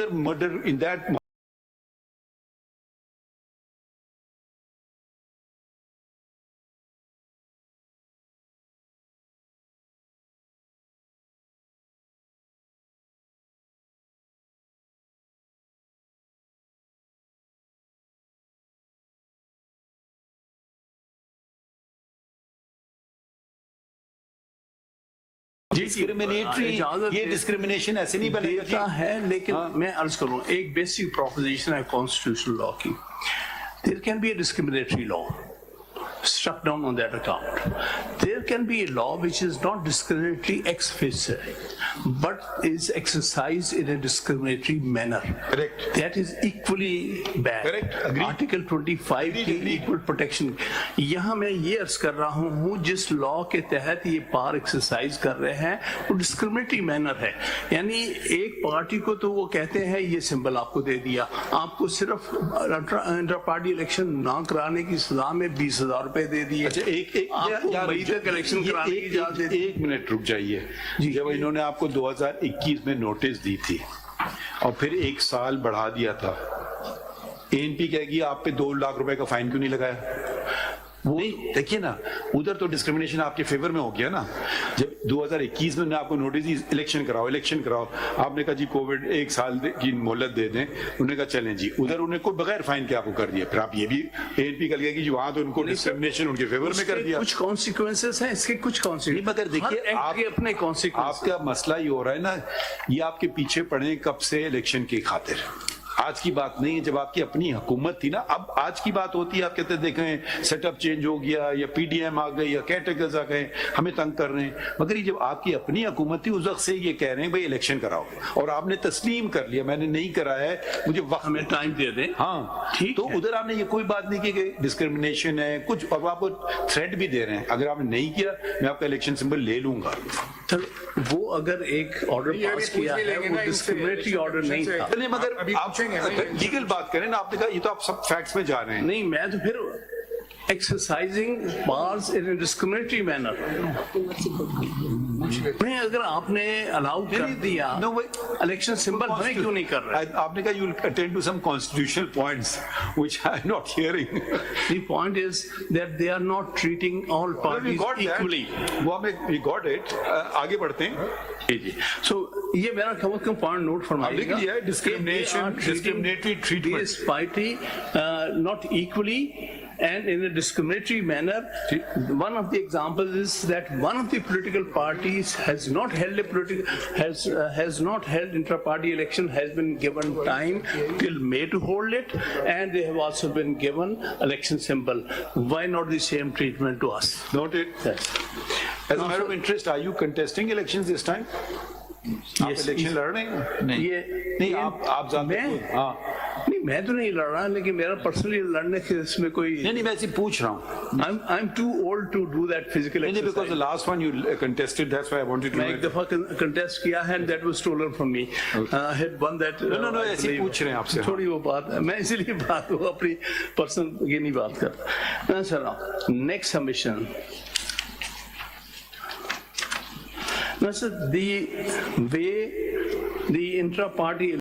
another murder in that. Discriminatory, ये डिस्क्रिमिनेशन ऐसे नहीं बनेगा देता है, लेकिन मैं अर्ज करूं एक बेसिक प्रोपोजिशन है कॉन्स्टिट्यूशनल लॉ की. There can be a discriminatory law struck down on that account. There can be a law which is not discriminatory ex officio, but is exercised in a discriminatory manner. Correct. That is equally bad. Correct. Agreed. Article 25 की equal protection. यहाँ मैं ये अर्ज कर रहा हूँ जिस law के तहत ये पावर एक्सरसाइज कर रहे हैं वो डिस्क्रिमिनेटरी मैनर है. यानी एक पार्टी को तो वो कहते हैं ये सिंबल आपको दे दिया, आपको सिर्फ इंटर पार्टी इलेक्शन ना कराने की सजा में 20,000 रुपए दे दिए. अच्छा, आपको मई तक इलेक्शन कराने की इजाजत दे दी. एक मिनट रुक जाइए. जब इन्होंने आपको 2021 में नोटिस दी थी और फिर 1 साल बढ़ा दिया था, एएनपी कहेगी आप पे 2 लाख रुपए का फाइन क्यों नहीं लगाया? वो देखिए ना, उधर तो डिस्क्रिमिनेशन आपके फेवर में हो गया ना. जब 2021 में आपको नोटिस दी इलेक्शन कराओ, आपने कहा जी कोविड 1 साल की मोहलत दे दें, उन्होंने कहा चलें जी. उधर उन्हें कोई बगैर फाइन के आपको कर दिया. फिर आप ये भी एएनपी कर लिया कि वहां तो उनको डिस्क्रिमिनेशन उनके फेवर में कर दिया. कुछ कॉन्सिक्वेंसेस हैं इसके, कुछ कॉन्सिक्वेंस. मगर देखिए आपके अपने कॉन्सिक्वेंस. आपका मसला ये हो रहा है ना, ये आपके पीछे पड़े कब से इलेक्शन की खातिर. आज की बात नहीं है, जब आपकी अपनी हुकूमत थी ना. अब आज की बात होती है, आप कहते देखें सेटअप चेंज हो गया या पीडीएम आ गए या कैटेगरीज आ गए, हमें तंग कर रहे हैं. मगर ये जब आपकी अपनी हुकूमत थी उस वक्त से ये कह रहे हैं भाई इलेक्शन कराओ, और आपने तस्लीम कर लिया मैंने नहीं कराया है, मुझे वक्त हमें टाइम दे दें. हाँ ठीक तो उधर आपने ये कोई बात नहीं की कि डिस्क्रिमिनेशन है कुछ, और आपको थ्रेट भी दे रहे हैं अगर आपने नहीं किया मैं आपका इलेक्शन सिंबल ले लूंगा. वो अगर एक ऑर्डर पास किया है वो डिस्क्रिमिनेटरी ऑर्डर नहीं था. नहीं, मगर आप लीगल बात करें ना. आपने कहा ये तो आप सब फैक्ट्स में जा रहे हैं. नहीं, मैं तो फिर exercising powers in A discriminatory manner. नहीं, अगर आपने अलाउ कर दिया इलेक्शन सिंबल हमें क्यों नहीं कर रहे? आपने कहा you will attend to some constitutional points which I am not hearing. The point is that they are not treating all parties equally. वो हमें we got it. आगे बढ़ते हैं. जी. So ये मेरा कम से कम पॉइंट नोट फरमाइएगा. Discrimination, discriminatory treatment. This party not equally and in a discriminatory manner. One of the examples is that one of the political parties has not held has not held intra-party election, has been given time till May to hold it, and they have also been given election symbol. Why not the same treatment to us? Noted. Yes. As a matter of interest, are you contesting elections this time? आप election लड़ रहे हैं? नहीं, आप जानते हैं. हाँ, नहीं, मैं तो नहीं लड़ रहा, लेकिन मेरा पर्सनली लड़ने के इसमें कोई नहीं, मैं ऐसे पूछ रहा हूँ. I'm too old to do that physical exercise. Because the last one you contested, that's why I wanted to मैं एक दफा contest किया है and that was stolen from me. I had won that. No, ऐसे ही पूछ रहे हैं आपसे. थोड़ी वो बात है, मैं इसीलिए बात वो अपनी पर्सनल ये नहीं बात करता. Sir, next submission. Now, sir, the way the intra-party